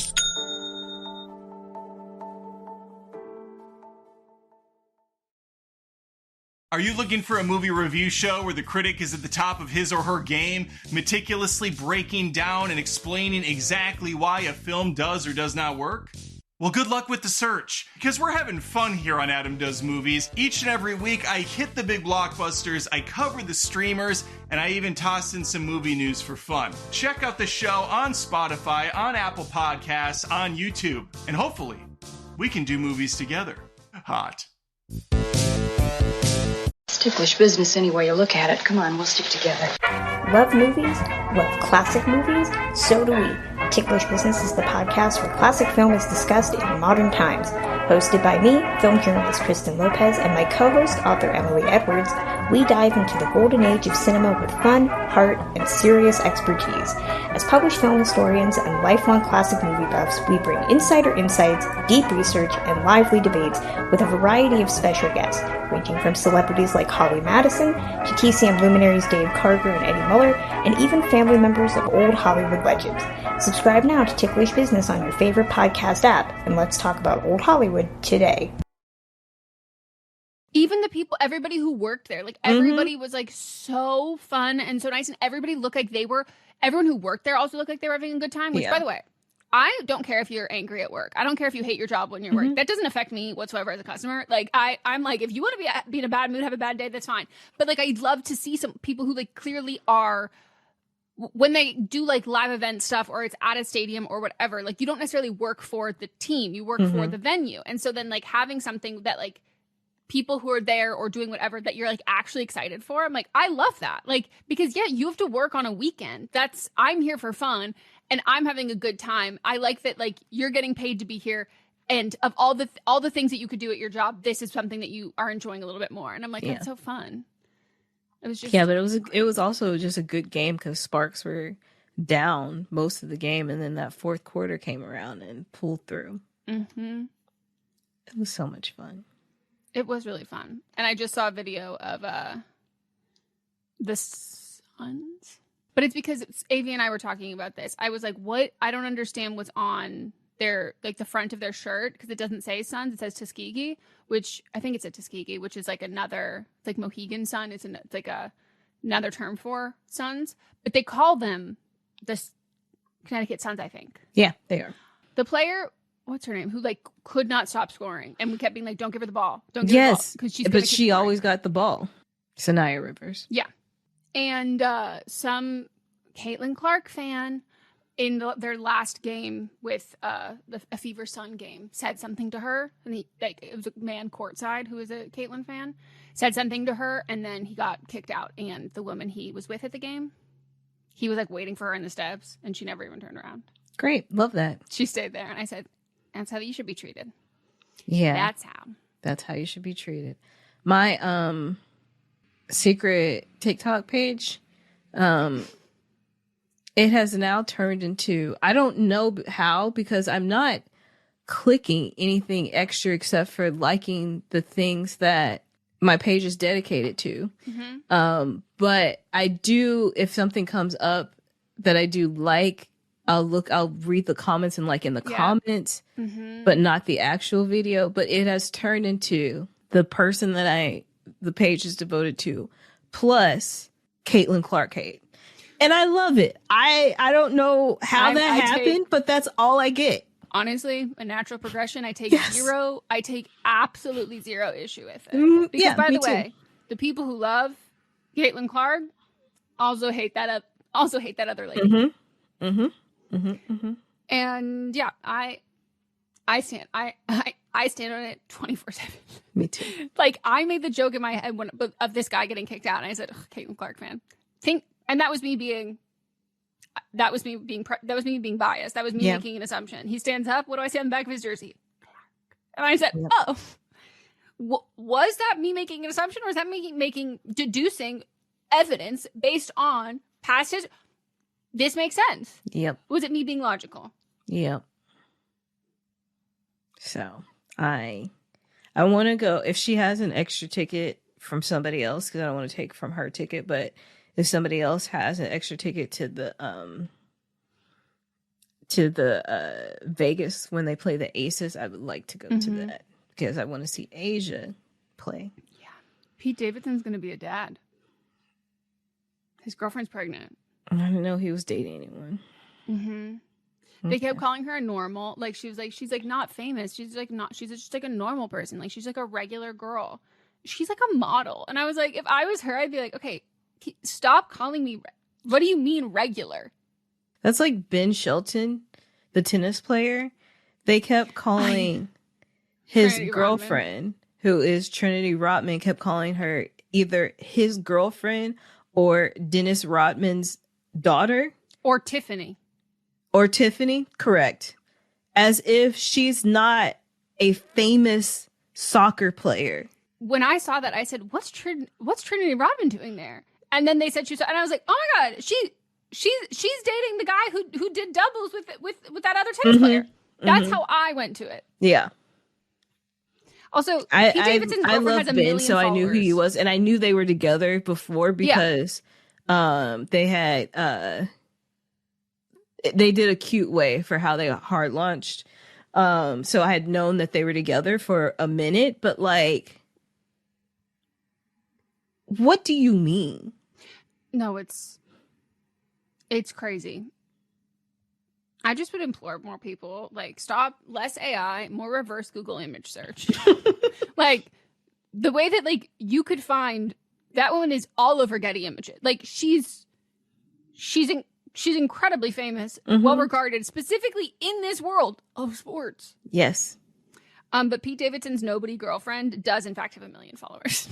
Are you looking for a movie review show where the critic is at the top of his or her game, meticulously breaking down and explaining exactly why a film does or does not work? Well, good luck with the search, because we're having fun here on Adam Does Movies. Each and every week, I hit the big blockbusters, I cover the streamers, and I even toss in some movie news for fun. Check out the show on Spotify, on Apple Podcasts, on YouTube, and hopefully, we can do movies together. Hot. It's ticklish business any way you look at it. Come on, we'll stick together. Love movies? Love classic movies? So do we. Ticklish Business is the podcast where classic film is discussed in modern times. Hosted by me, film journalist Kristen Lopez, and my co-host, author Emily Edwards, we dive into the golden age of cinema with fun, heart, and serious expertise. As published film historians and lifelong classic movie buffs, we bring insider insights, deep research, and lively debates with a variety of special guests, ranging from celebrities like Holly Madison to TCM luminaries Dave Karger and Eddie Muller, and even family members of old Hollywood legends. Subscribe now to Ticklish Business on your favorite podcast app, and let's talk about old Hollywood today. Even the people, everybody who worked there, like everybody was like so fun and so nice, and everybody looked like everyone who worked there also looked like they were having a good time, which by the way, I don't care if you're angry at work. I don't care if you hate your job when you're work. That doesn't affect me whatsoever as a customer. Like I'm like, if you want to be in a bad mood, have a bad day, that's fine. But like, I'd love to see some people who like clearly are, when they do like live event stuff or it's at a stadium or whatever, like you don't necessarily work for the team, you work for the venue. And so then like having something that like people who are there or doing whatever that you're like actually excited for, I'm like, I love that. Like, because you have to work on a weekend. I'm here for fun and I'm having a good time. I like that like you're getting paid to be here. And of all the things that you could do at your job, this is something that you are enjoying a little bit more. And I'm like, that's so fun. It was just but it was also just a good game because Sparks were down most of the game, and then that fourth quarter came around and pulled through. It was so much fun. It was really fun, and I just saw a video of the Suns, but it's because Avi and I were talking about this. I was like, "What? I don't understand what's on their like the front of their shirt because it doesn't say Suns, it says Tuskegee, which I think it's a Tuskegee, which is like another, it's like Mohegan Sun. It's like another term for Suns, but they call them the Connecticut Suns, I think. Yeah, they are. The player, what's her name, who like could not stop scoring, and we kept being like, "Don't give her the ball, don't give her the ball," because she always got the ball. Sanaya Rivers. Yeah, and some Caitlin Clark fan in their last game with a Fever Sun game said something to her, and it was a man courtside who was a Caitlin fan, said something to her, and then he got kicked out. And the woman he was with at the game, he was like waiting for her in the steps, and she never even turned around. Great, love that. She stayed there, and I said, "That's how you should be treated." Yeah, that's how you should be treated. My secret TikTok page, it has now turned into, I don't know how, because I'm not clicking anything extra except for liking the things that my page is dedicated to. But I do, if something comes up that I do like, I'll read the comments and like in the comments, but not the actual video. But it has turned into the person that the page is devoted to, plus Caitlin Clark hate. And I love it. I don't know how that happened, but that's all I get. Honestly, a natural progression. I take I take absolutely zero issue with it. Because by the way, the people who love Caitlin Clark also hate that other lady. And yeah, I stand on it 24/7. Me too. Like I made the joke in my head of this guy getting kicked out, and I said, "Caitlin Clark fan." And that was me being biased. That was me making an assumption. He stands up. What do I say on the back of his jersey? And I said, "Oh, was that me making an assumption, or is that me deducing evidence based on past history? This makes sense." Yep. Was it me being logical? Yep. So I want to go, if she has an extra ticket from somebody else, because I don't want to take from her ticket, but if somebody else has an extra ticket to the Vegas when they play the Aces, I would like to go to that because I want to see Asia play. Pete Davidson's going to be a dad. His girlfriend's pregnant. I didn't know he was dating anyone. Mm-hmm. Okay. They kept calling her a normal. Like, she's like not famous. She's just like a normal person. Like, she's like a regular girl. She's like a model. And I was like, if I was her, I'd be like, okay, stop calling me. What do you mean regular? That's like Ben Shelton, the tennis player. They kept calling his Trinity girlfriend, who is Trinity Rodman, kept calling her either his girlfriend or Dennis Rodman's daughter. Or Tiffany. Correct. As if she's not a famous soccer player. When I saw that, I said, what's Trinity Rodman doing there? And then they said and I was like, oh my God, she's dating the guy who did doubles with that other tennis player. That's how I went to it. Yeah. Also, Pete Davidson's girlfriend has a million Ben, so followers. I knew who he was, and I knew they were together before because they had they did a cute way for how they hard launched. So I had known that they were together for a minute, but like, what do you mean? No, it's crazy. I just would implore more people, like, stop, less AI, more reverse Google image search. Like, the way that, like, you could find that woman is all over Getty Images. Like, she's incredibly famous, well regarded, specifically in this world of sports. Yes. But Pete Davidson's nobody girlfriend does in fact have 1 million followers.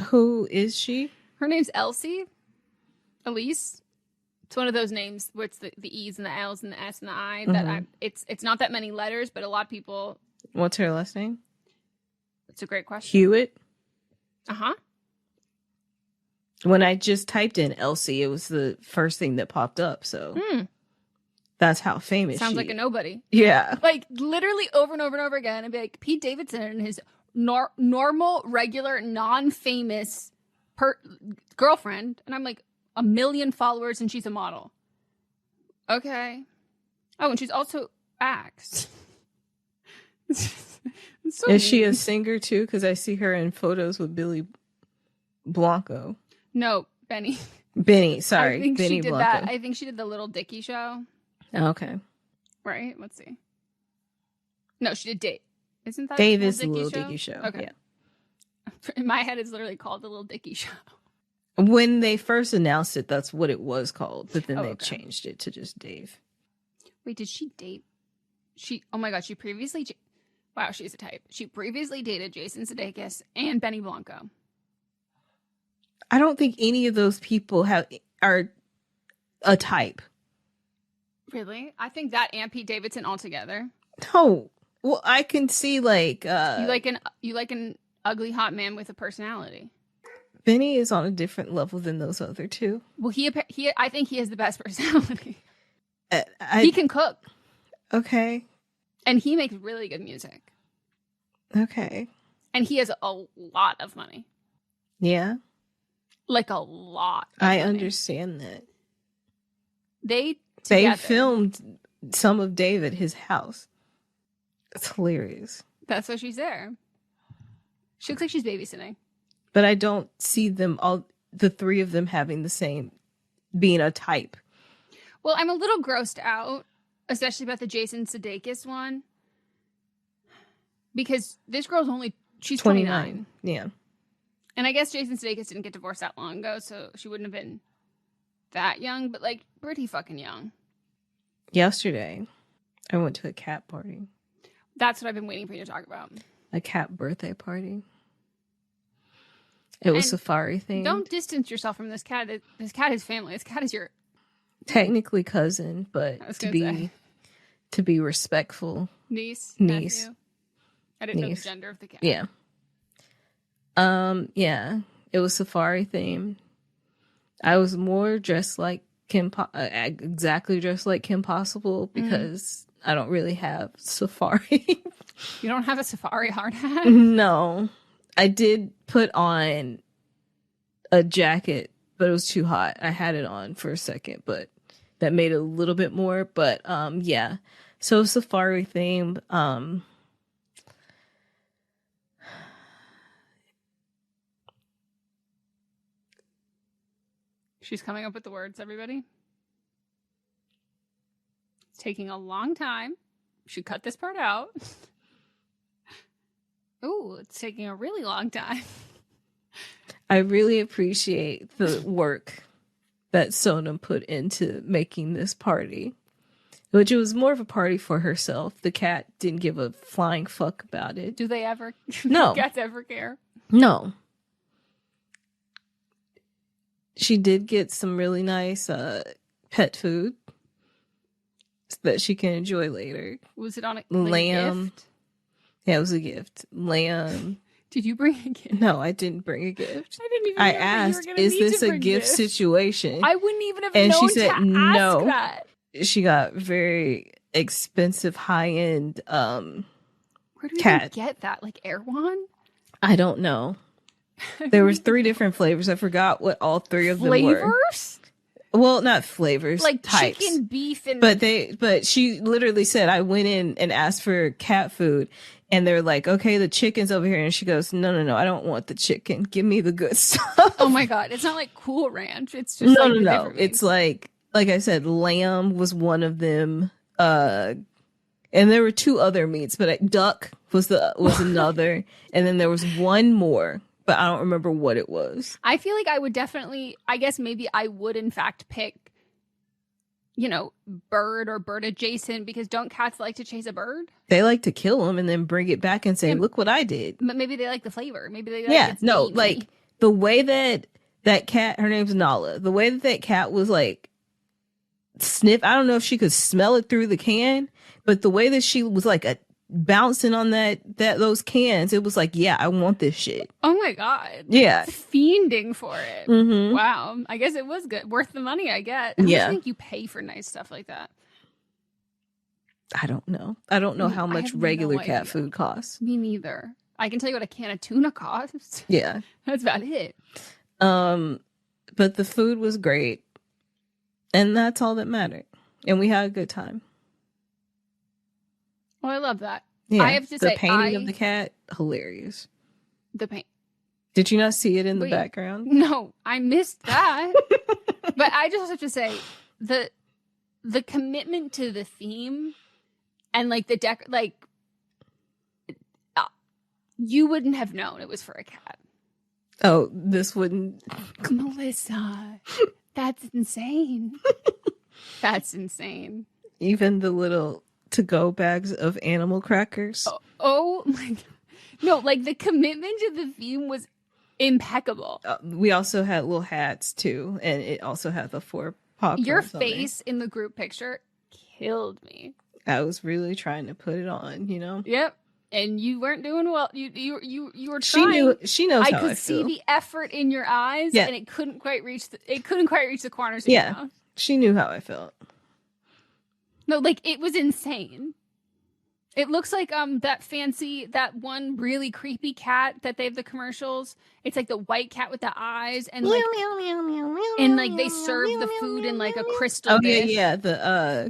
Who is she? Her name's Elise. It's one of those names where it's the E's and the L's and the S and the I. That it's not that many letters, but a lot of people. What's her last name? It's a great question. Hewitt. Uh-huh. When I just typed in Elsie, it was the first thing that popped up. So that's how famous Sounds she like a nobody. Yeah. Like, literally over and over and over again. And be like, Pete Davidson and his normal, regular, non-famous girlfriend. And I'm like, 1 million followers and she's a model. Okay. Oh, and she's also acts. So is she a singer too? Because I see her in photos with Billy Blanco. No, Benny. Sorry. I think Benny she did Blanco. that. I think she did the Little Dicky show. Okay. Right? Let's see. No, she did Dave. Isn't that Dave is the Little Dicky show? Okay. Yeah. In my head, it's literally called the Little Dicky show. When they first announced it, that's what it was called. But then they changed it to just Dave. Wait, did she date? Oh my God, she previously... Wow, she's a type. She previously dated Jason Sudeikis and Benny Blanco. I don't think any of those people are a type. Really? I think that and Pete Davidson all together. No. Well, I can see like... You like an ugly hot man with a personality. Benny is on a different level than those other two. Well, I think he has the best personality. He he can cook. Okay. And he makes really good music. Okay. And he has a lot of money. Yeah. Like a lot. I understand that. They filmed some of Dave at his house. It's hilarious. That's why she's there. She looks like she's babysitting. But I don't see the three of them having the same, being a type. Well, I'm a little grossed out, especially about the Jason Sudeikis one. Because this girl's she's 29. Yeah. And I guess Jason Sudeikis didn't get divorced that long ago, so she wouldn't have been that young, but like pretty fucking young. Yesterday, I went to a cat party. That's what I've been waiting for you to talk about. A cat birthday party. It was safari themed. Don't distance yourself from this cat. This cat is family. This cat is your technically cousin, but to be respectful. Niece. Nephew. I didn't know the gender of the cat. Yeah. Yeah. It was safari themed. I was more dressed like exactly dressed like Kim Possible because I don't really have safari. You don't have a safari hard hat? No. I did put on a jacket, but it was too hot. I had it on for a second, but that made it a little bit more. But yeah. So safari themed. She's coming up with the words, everybody. It's taking a long time. Should cut this part out. Ooh, it's taking a really long time. I really appreciate the work that Sonam put into making this party, which it was more of a party for herself. The cat didn't give a flying fuck about it. Do they ever? No. Do cats ever care? No. She did get some really nice pet food that she can enjoy later. Was it on a lamb? Gift? Yeah, it was a gift. Lamb. Did you bring a gift? No, I didn't bring a gift. I didn't even. I asked, "Is this a gift situation?" I wouldn't even have and known she said, to "No." ask that. She got very expensive, high-end Where do you cat. get that? Like Erewhon? I don't know. There was 3 different flavors. I forgot what all 3 of them were. Flavors? Well, not flavors, like types. Chicken, beef, and But she literally said, I went in and asked for cat food, and they're like, okay, the chicken's over here, and she goes, no, I don't want the chicken. Give me the good stuff. Oh my god, it's not like Cool Ranch. It's just no. It's like I said, lamb was one of them, and there were 2 other meats, but duck was another, and then there was one more. But I don't remember what it was. I feel like I would definitely, I guess maybe I would in fact pick, bird or bird adjacent, because don't cats like to chase a bird? They like to kill them and then bring it back and say, look what I did. But maybe they like the flavor. Maybe they like like the way that cat, her name's Nala, the way that cat was like sniff, I don't know if she could smell it through the can, but the way that she was like bouncing on those cans, it was like, yeah, I want this shit. Oh my god. Yeah. Fiending for it. Mm-hmm. Wow. I guess it was good. Worth the money I get. How much do you think you pay for nice stuff like that? I don't know. I don't know how much regular cat food costs. Me neither. I can tell you what a can of tuna costs. Yeah. That's about it. But the food was great. And that's all that mattered. And we had a good time. Oh, I love that. Yeah, I have to say, the painting of the cat, hilarious. The paint. Did you not see it in the background? No, I missed that. But I just have to say, the commitment to the theme and like the you wouldn't have known it was for a cat. Oh, this wouldn't. Melissa, that's insane. That's insane. Even the little to-go bags of animal crackers. Oh my god. No, like the commitment to the theme was impeccable. We also had little hats too, and it also had the 4 popcorns. Your face in the group picture killed me. I was really trying to put it on, Yep. And you weren't doing well. You were trying. She knows. I could see the effort in your eyes, and it couldn't quite reach the corners of your mouth. She knew how I felt. No, like it was insane. It looks like that one really creepy cat that they have the commercials. It's like the white cat with the eyes, and like they serve the food in like a crystal dish. Yeah.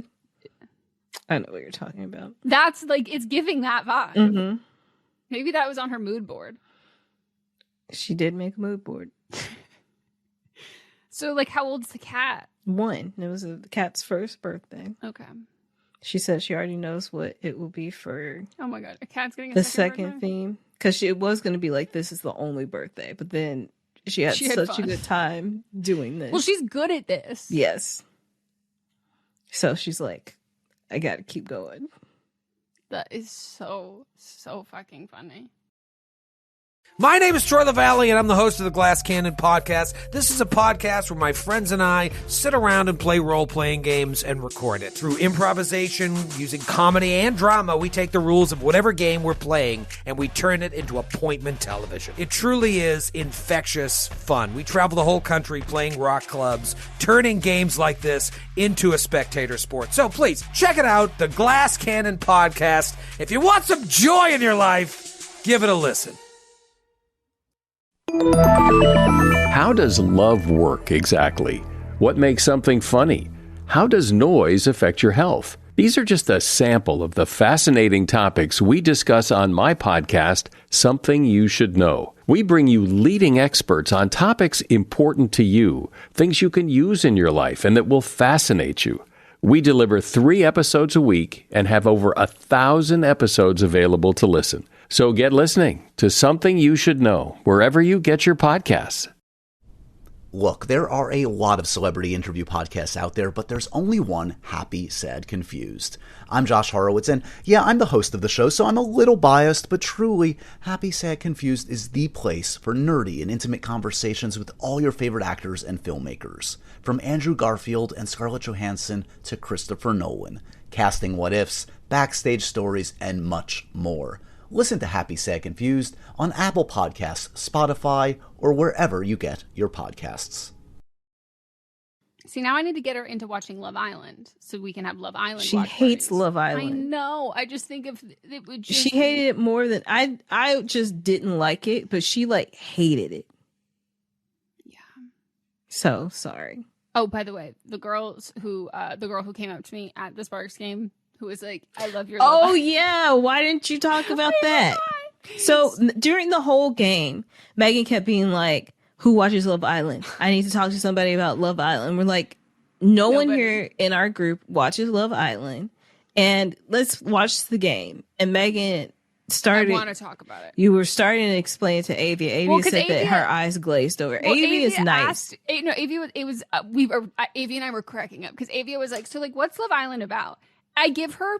I know what you're talking about. That's like, it's giving that vibe. Mm-hmm. Maybe that was on her mood board. She did make a mood board. So, like, how old's the cat? 1. It was the cat's first birthday. Okay. She said she already knows what it will be for. Oh my god, a cat's getting the second theme, because it was going to be like, this is the only birthday, but then she had such a good time doing this. Well, she's good at this. Yes. So she's like, I got to keep going. That is so fucking funny. My name is Troy LaValle, and I'm the host of the Glass Cannon Podcast. This is a podcast where my friends and I sit around and play role-playing games and record it. Through improvisation, using comedy and drama, we take the rules of whatever game we're playing and we turn it into appointment television. It truly is infectious fun. We travel the whole country playing rock clubs, turning games like this into a spectator sport. So please, check it out, the Glass Cannon Podcast. If you want some joy in your life, give it a listen. How does love work exactly? What makes something funny? How does noise affect your health? These are just a sample of the fascinating topics we discuss on my podcast, Something You Should Know. We bring you leading experts on topics important to you, things you can use in your life and that will fascinate you. We deliver 3 episodes a week and have over 1,000 episodes available to listen. So get listening to Something You Should Know wherever you get your podcasts. Look, there are a lot of celebrity interview podcasts out there, but there's only one, Happy, Sad, Confused. I'm Josh Horowitz, and yeah, I'm the host of the show, so I'm a little biased, but truly, Happy, Sad, Confused is the place for nerdy and intimate conversations with all your favorite actors and filmmakers. From Andrew Garfield and Scarlett Johansson to Christopher Nolan. Casting what-ifs, backstage stories, and much more. Listen to Happy, Sad, Confused on Apple Podcasts, Spotify, or wherever you get your podcasts. See, now I need to get her into watching Love Island so we can have Love Island. She hates Love Island. I know. I just think if it would just... She hated it more than I just didn't like it, but she hated it. Yeah. So sorry. Oh, by the way, the girl who came up to me at the Sparks game, who was like, I love your Love Island. Yeah. Why didn't you talk about that? So during the whole game, Megan kept being like, who watches Love Island? I need to talk to somebody about Love Island. We're like, nobody. One here in our group watches Love Island. And let's watch the game. And Megan started. I want to talk about it. You were starting to explain to Avia. Avia said that her eyes glazed over. Avia is nice. Avia and I were cracking up because Avia was like, so what's Love Island about? I give her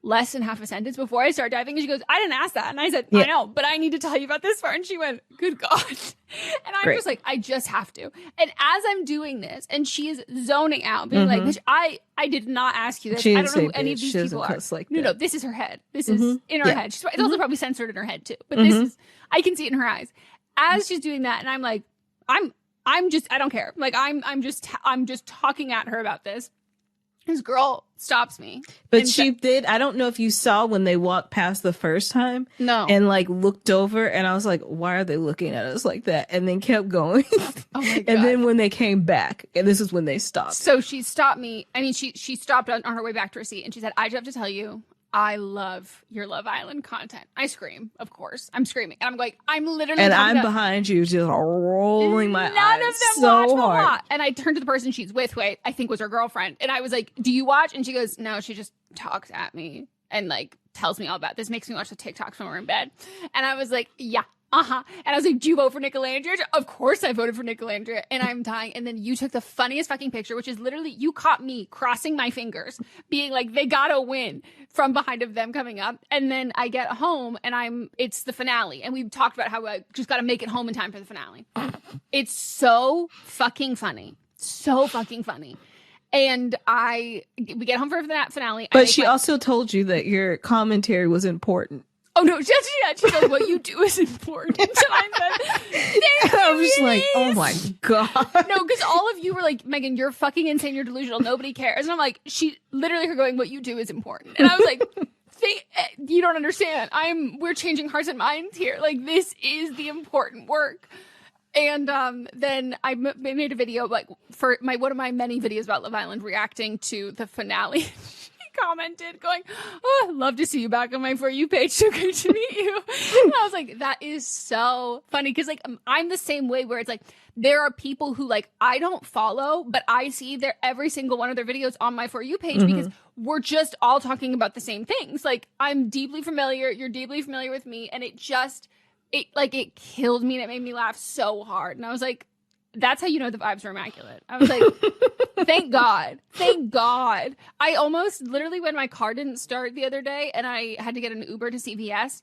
less than half a sentence before I start diving, and she goes, I didn't ask that. And I said, I know, but I need to tell you about this part. And she went, good God. And I'm just like, I just have to. And as I'm doing this, and she is zoning out, being like, bitch, I did not ask you this. I don't know who any of these people are. No, this is her head. This is in her head. It's also probably censored in her head too. But this is, I can see it in her eyes. As she's doing that, and I'm like, I don't care. I'm just talking at her about this. This girl stops me. But she did. I don't know if you saw when they walked past the first time. No. And looked over, and I was like, why are they looking at us like that? And then kept going. Oh my God. And then when they came back, and this is when they stopped. So she stopped me. I mean, she stopped on her way back to her seat, and she said, I just have to tell you, I love your Love Island content. I scream, of course. I'm screaming. And I'm going, I'm literally... And I'm behind you just rolling my eyes None of them so watch hard. And I turned to the person she's with, I think was her girlfriend. And I was like, do you watch? And she goes, no, she just talks at me and tells me all about this. Makes me watch the TikToks when we're in bed. And I was like, yeah. And I was like, do you vote for Nick Olandria? Of course I voted for Nick Olandria. And I'm dying. And then you took the funniest fucking picture, which is literally, you caught me crossing my fingers, being like, they gotta win, from behind of them coming up. And then I get home and it's the finale. And we've talked about how I just gotta make it home in time for the finale. It's so fucking funny. So fucking funny. And we get home for that finale. But she also told you that your commentary was important. Oh, no, she goes, what you do is important. And I was just like, oh my God. No, because all of you were like, Megan, you're fucking insane, you're delusional, nobody cares. And I'm like, her going, what you do is important. And I was like, you don't understand. We're changing hearts and minds here. This is the important work. And then I made a video, for one of my many videos about Love Island, reacting to the finale. Commented going, oh, I'd love to see you back on my For You page. So great to meet you. And I was like, that is so funny. Because I'm the same way, where it's there are people who I don't follow, but I see every single one of their videos on my For You page, because we're just all talking about the same things. I'm deeply familiar, you're deeply familiar with me, and it killed me, and it made me laugh so hard. And I was like, that's how you know the vibes are immaculate. I was like, thank God. Thank God. I almost literally, when my car didn't start the other day and I had to get an Uber to CVS,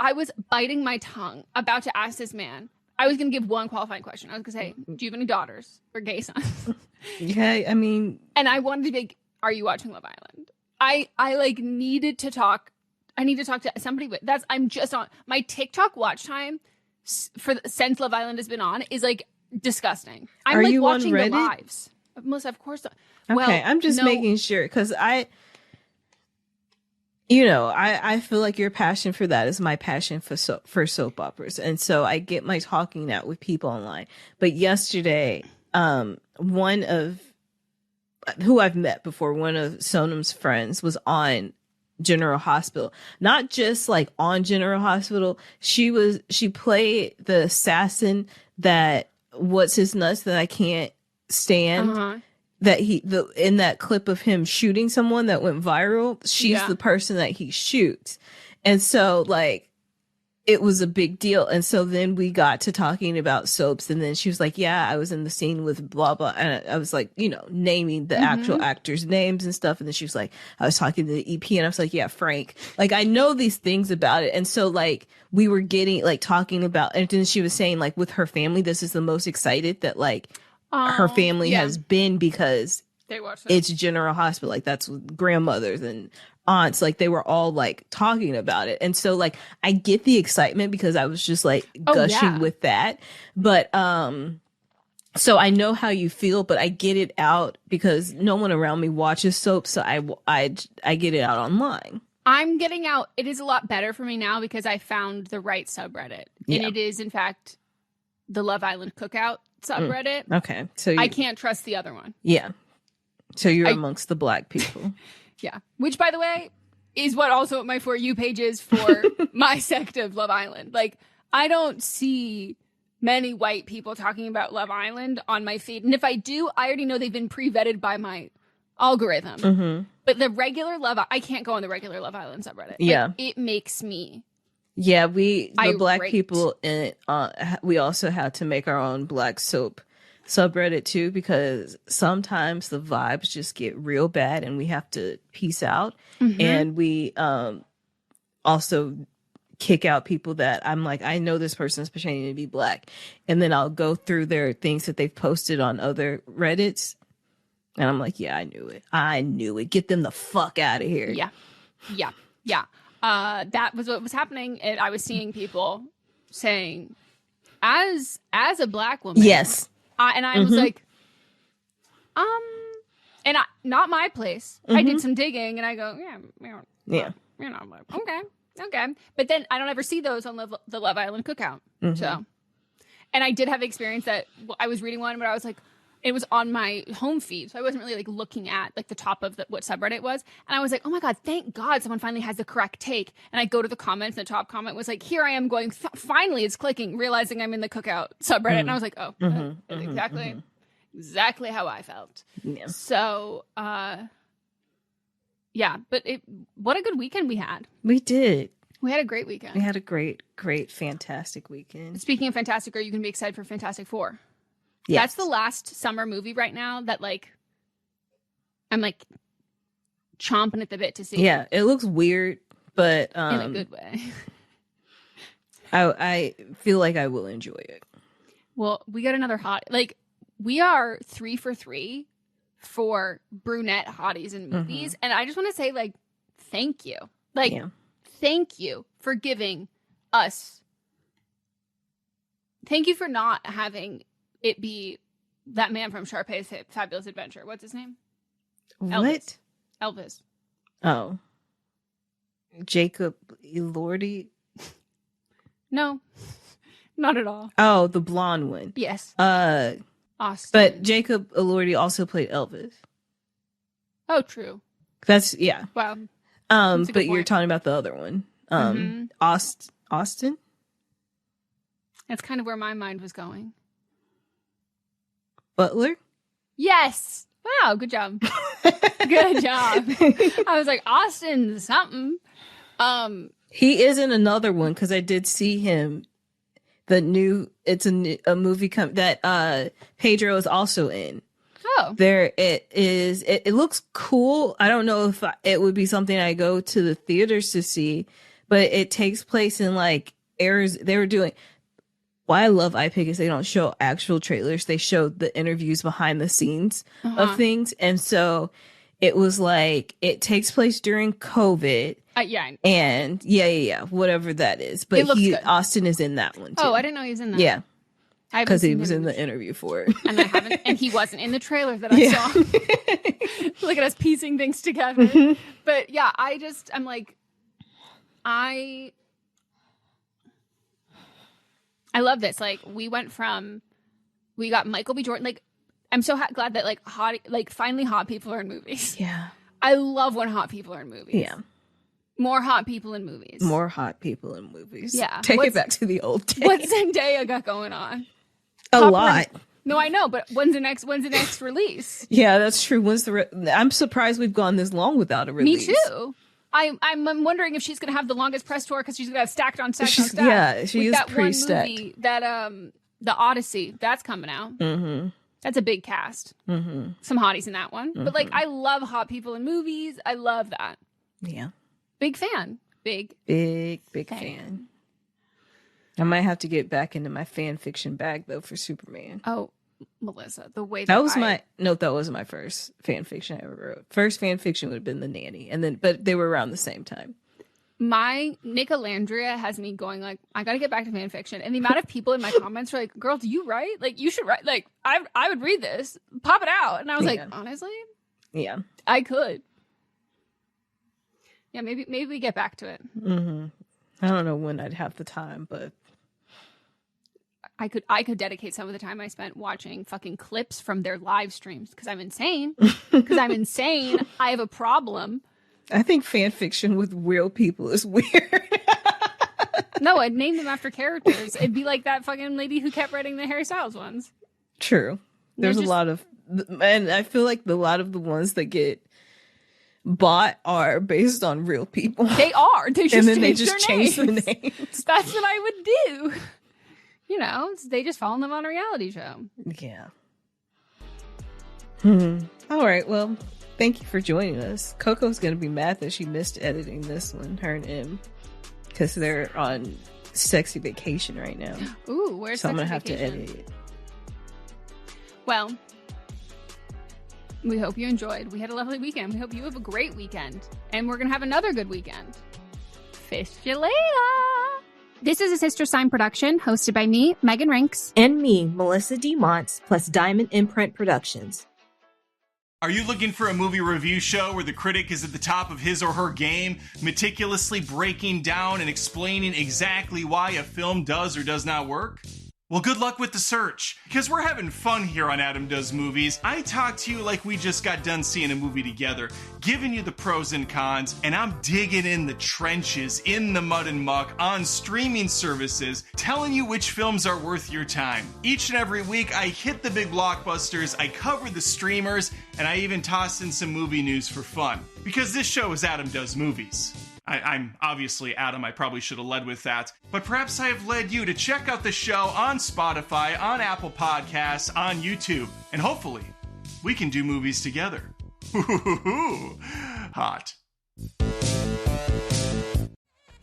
I was biting my tongue about to ask this man. I was going to give one qualifying question. I was going to say, do you have any daughters or gay sons? Yeah, I mean. And I wanted to be, are you watching Love Island? I needed to talk. I need to talk to somebody. I'm just on my TikTok watch time since Love Island has been on is disgusting. I'm Are you watching on Reddit? the lives. Most, of course. Okay, I'm just making sure, because I feel like your passion for that is my passion for soap operas, and so I get my talking out with people online. But yesterday, one of who I've met before, one of Sonam's friends, was on General Hospital. Not just like on General Hospital. She played the assassin that what's his nuts that I can't stand. That in that clip of him shooting someone that went viral, she's the person that he shoots. And so like it was a big deal. And so then we got to talking about soaps, and then she was like, yeah, I was in the scene with blah, blah. And I was like, you know, naming the actual actors' names and stuff. And then she was like, I was talking to the EP, and I was like, yeah, Frank. Like, I know these things about it. And so like we were getting like talking about, and then she was saying like with her family, this is the most excited that like her family has been, because they watched it's General Hospital. Like that's grandmothers and aunts, like they were all like talking about it. And so like I get the excitement because I was just like gushing with that. But so I know how you feel, but I get it out because no one around me watches soap, so I get it out online. I'm getting out. It is a lot better for me now because I found the right subreddit. And it is in fact the Love Island Cookout subreddit. Okay. So I can't trust the other one. Yeah. So you're amongst the black people. Yeah. Which, by the way, is what also my For You page is for my sect of Love Island. Like, I don't see many white people talking about Love Island on my feed. And if I do, I already know they've been pre-vetted by my algorithm. But the regular I can't go on the regular Love Island subreddit. Yeah. Like, it makes me... Yeah, the black people in we also had to make our own black soap subreddit too, because sometimes the vibes just get real bad and we have to peace out. And we also kick out people that I'm like, I know this person's pretending to be black, and then I'll go through their things that they've posted on other Reddits, and I'm like, yeah, I knew it, get them the fuck out of here. Yeah. That was what was happening. And I was seeing people saying, as a black woman, yes. And I was like, and not my place. I did some digging, and I go, you're not black. Okay. But then I don't ever see those on the Love Island Cookout. So, and I did have experience that I was reading one, but I was like, it was on my home feed, so I wasn't really like looking at like the top of what subreddit was, and I was like, oh my god, thank God someone finally has the correct take. And I go to the comments, and the top comment was like, here I am going, finally it's clicking, realizing I'm in the Cookout subreddit. And I was like, oh, that's exactly how I felt. Yeah. So yeah, but what a good weekend we had. We did. We had a great weekend. We had a great fantastic weekend. Speaking of fantastic, are you gonna be excited for Fantastic Four? Yes. That's the last summer movie right now that, like, I'm, like, chomping at the bit to see. Yeah, it looks weird, but... in a good way. I feel like I will enjoy it. Well, we got another hot... Like, we are 3 for 3 for brunette hotties in movies. And I just want to say, like, thank you. Like, thank you for giving us... Thank you for not having... it be that man from Sharpay's Fabulous Adventure. What's his name? What? Elvis. Oh. Jacob Elordi? No. Not at all. Oh, the blonde one. Yes. Austin. But Jacob Elordi also played Elvis. Oh, true. That's, yeah. Wow. But you're talking about the other one. Austin? That's kind of where my mind was going. Butler? Yes. Wow, good job. Good job. I was like, Austin something. He is in another one because I did see him. It's a movie that Pedro is also in. Oh. There it is. It looks cool. I don't know if it would be something I go to the theaters to see, but it takes place in like Arizona. They were doing... Why I love iPick is they don't show actual trailers. They show the interviews behind the scenes of things. And so it was like, it takes place during COVID. Yeah. And yeah, whatever that is. But Austin is in that one too. Oh, I didn't know he was in that. Yeah. Because he was in the interview for it. And I haven't, and he wasn't in the trailer that I saw. Look at us piecing things together. But yeah, I'm like, I love this. Like, we got Michael B. Jordan. Like, I'm so glad that finally hot people are in movies. Yeah. I love when hot people are in movies. Yeah. More hot people in movies. More hot people in movies. Yeah. Take it back to the old days. What Zendaya got going on? A lot. No, I know, but when's the next release? Yeah, that's true. I'm surprised we've gone this long without a release. Me too. I'm wondering if she's going to have the longest press tour because she's going to have stacked on stacked on stacked. Yeah, she is that pretty one stacked. movie, that the Odyssey, that's coming out. Mm-hmm. That's a big cast. Mm-hmm. Some hotties in that one. Mm-hmm. But I love hot people in movies. I love that. Yeah. Big fan. Big fan. I might have to get back into my fan fiction bag though for Superman. Oh, Melissa, the way that wasn't my first fan fiction I ever wrote. First fan fiction would have been The Nanny, but they were around the same time. My Nick Olandria has me going I got to get back to fan fiction, and the amount of people in my comments were like, "Girl, do you write? You should write. I would read this, pop it out." And I was honestly, yeah, I could. Yeah, maybe we get back to it. Mm-hmm. I don't know when I'd have the time, but I could dedicate some of the time I spent watching fucking clips from their live streams because I'm insane. I have a problem. I think fan fiction with real people is weird. No, I'd name them after characters. It'd be like that fucking lady who kept writing the Harry Styles ones. True. There's a lot of, and I feel like a lot of the ones that get bought are based on real people. They are. They just change the names. That's what I would do. They just fall in love on a reality show. Yeah. All right. Well, thank you for joining us. Coco's going to be mad that she missed editing this one, her and M, because they're on sexy vacation right now. Ooh, where's so I'm going to vacation? have to edit it. Well, we hope you enjoyed. We had a lovely weekend. We hope you have a great weekend. And we're going to have another good weekend. Fish you later. This is a Sister Sign production hosted by me, Megan Rinks. And me, Melissa D. Montz, plus Diamond Imprint Productions. Are you looking for a movie review show where the critic is at the top of his or her game, meticulously breaking down and explaining exactly why a film does or does not work? Well, good luck with the search, because we're having fun here on Adam Does Movies. I talk to you like we just got done seeing a movie together, giving you the pros and cons, and I'm digging in the trenches, in the mud and muck, on streaming services, telling you which films are worth your time. Each and every week, I hit the big blockbusters, I cover the streamers, and I even toss in some movie news for fun. Because this show is Adam Does Movies. I'm obviously Adam, I probably should have led with that, but perhaps I have led you to check out the show on Spotify, on Apple Podcasts, on YouTube, and hopefully we can do movies together. Hot.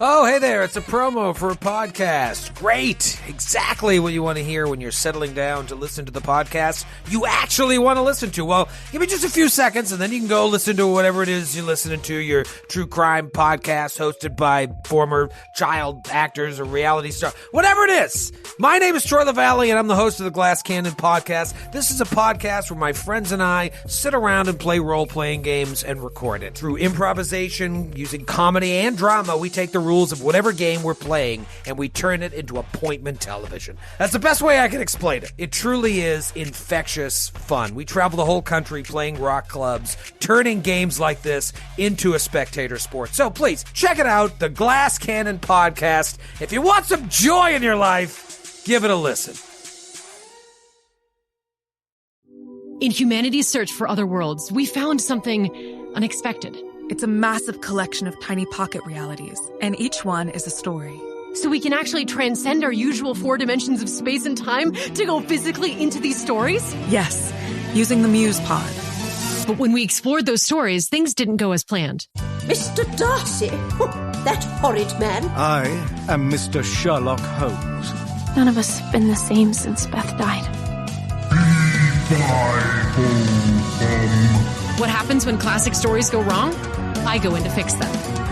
Oh, hey there, it's a promo for a podcast. Great! Exactly what you want to hear when you're settling down to listen to the podcast you actually want to listen to. Well, give me just a few seconds and then you can go listen to whatever it is you're listening to, your true crime podcast hosted by former child actors or reality stars, whatever it is. My name is Troy LaValle and I'm the host of the Glass Cannon Podcast. This is a podcast where my friends and I sit around and play role-playing games and record it. Through improvisation, using comedy and drama, we take the rules of whatever game we're playing and we turn it into appointment television. That's the best way I can explain it. It truly is infectious fun. We travel the whole country playing rock clubs, turning games like this into a spectator sport. So please, check it out, the Glass Cannon Podcast. If you want some joy in your life, give it a listen. In humanity's search for other worlds, we found something unexpected. It's a massive collection of tiny pocket realities, and each one is a story. So we can actually transcend our usual 4 dimensions of space and time to go physically into these stories? Yes, using the Muse Pod. But when we explored those stories, things didn't go as planned. Mr. Darcy? That horrid man? I am Mr. Sherlock Holmes. None of us have been the same since Beth died. What happens when classic stories go wrong? I go in to fix them.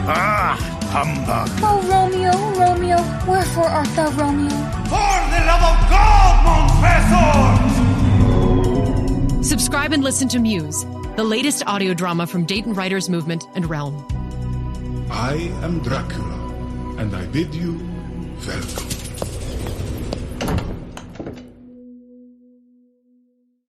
Ah, humbug. Oh, Romeo, Romeo, wherefore art thou Romeo? For the love of God, Montfessor! Subscribe and listen to Muse, the latest audio drama from Dayton Writers Movement and Realm. I am Dracula, and I bid you welcome.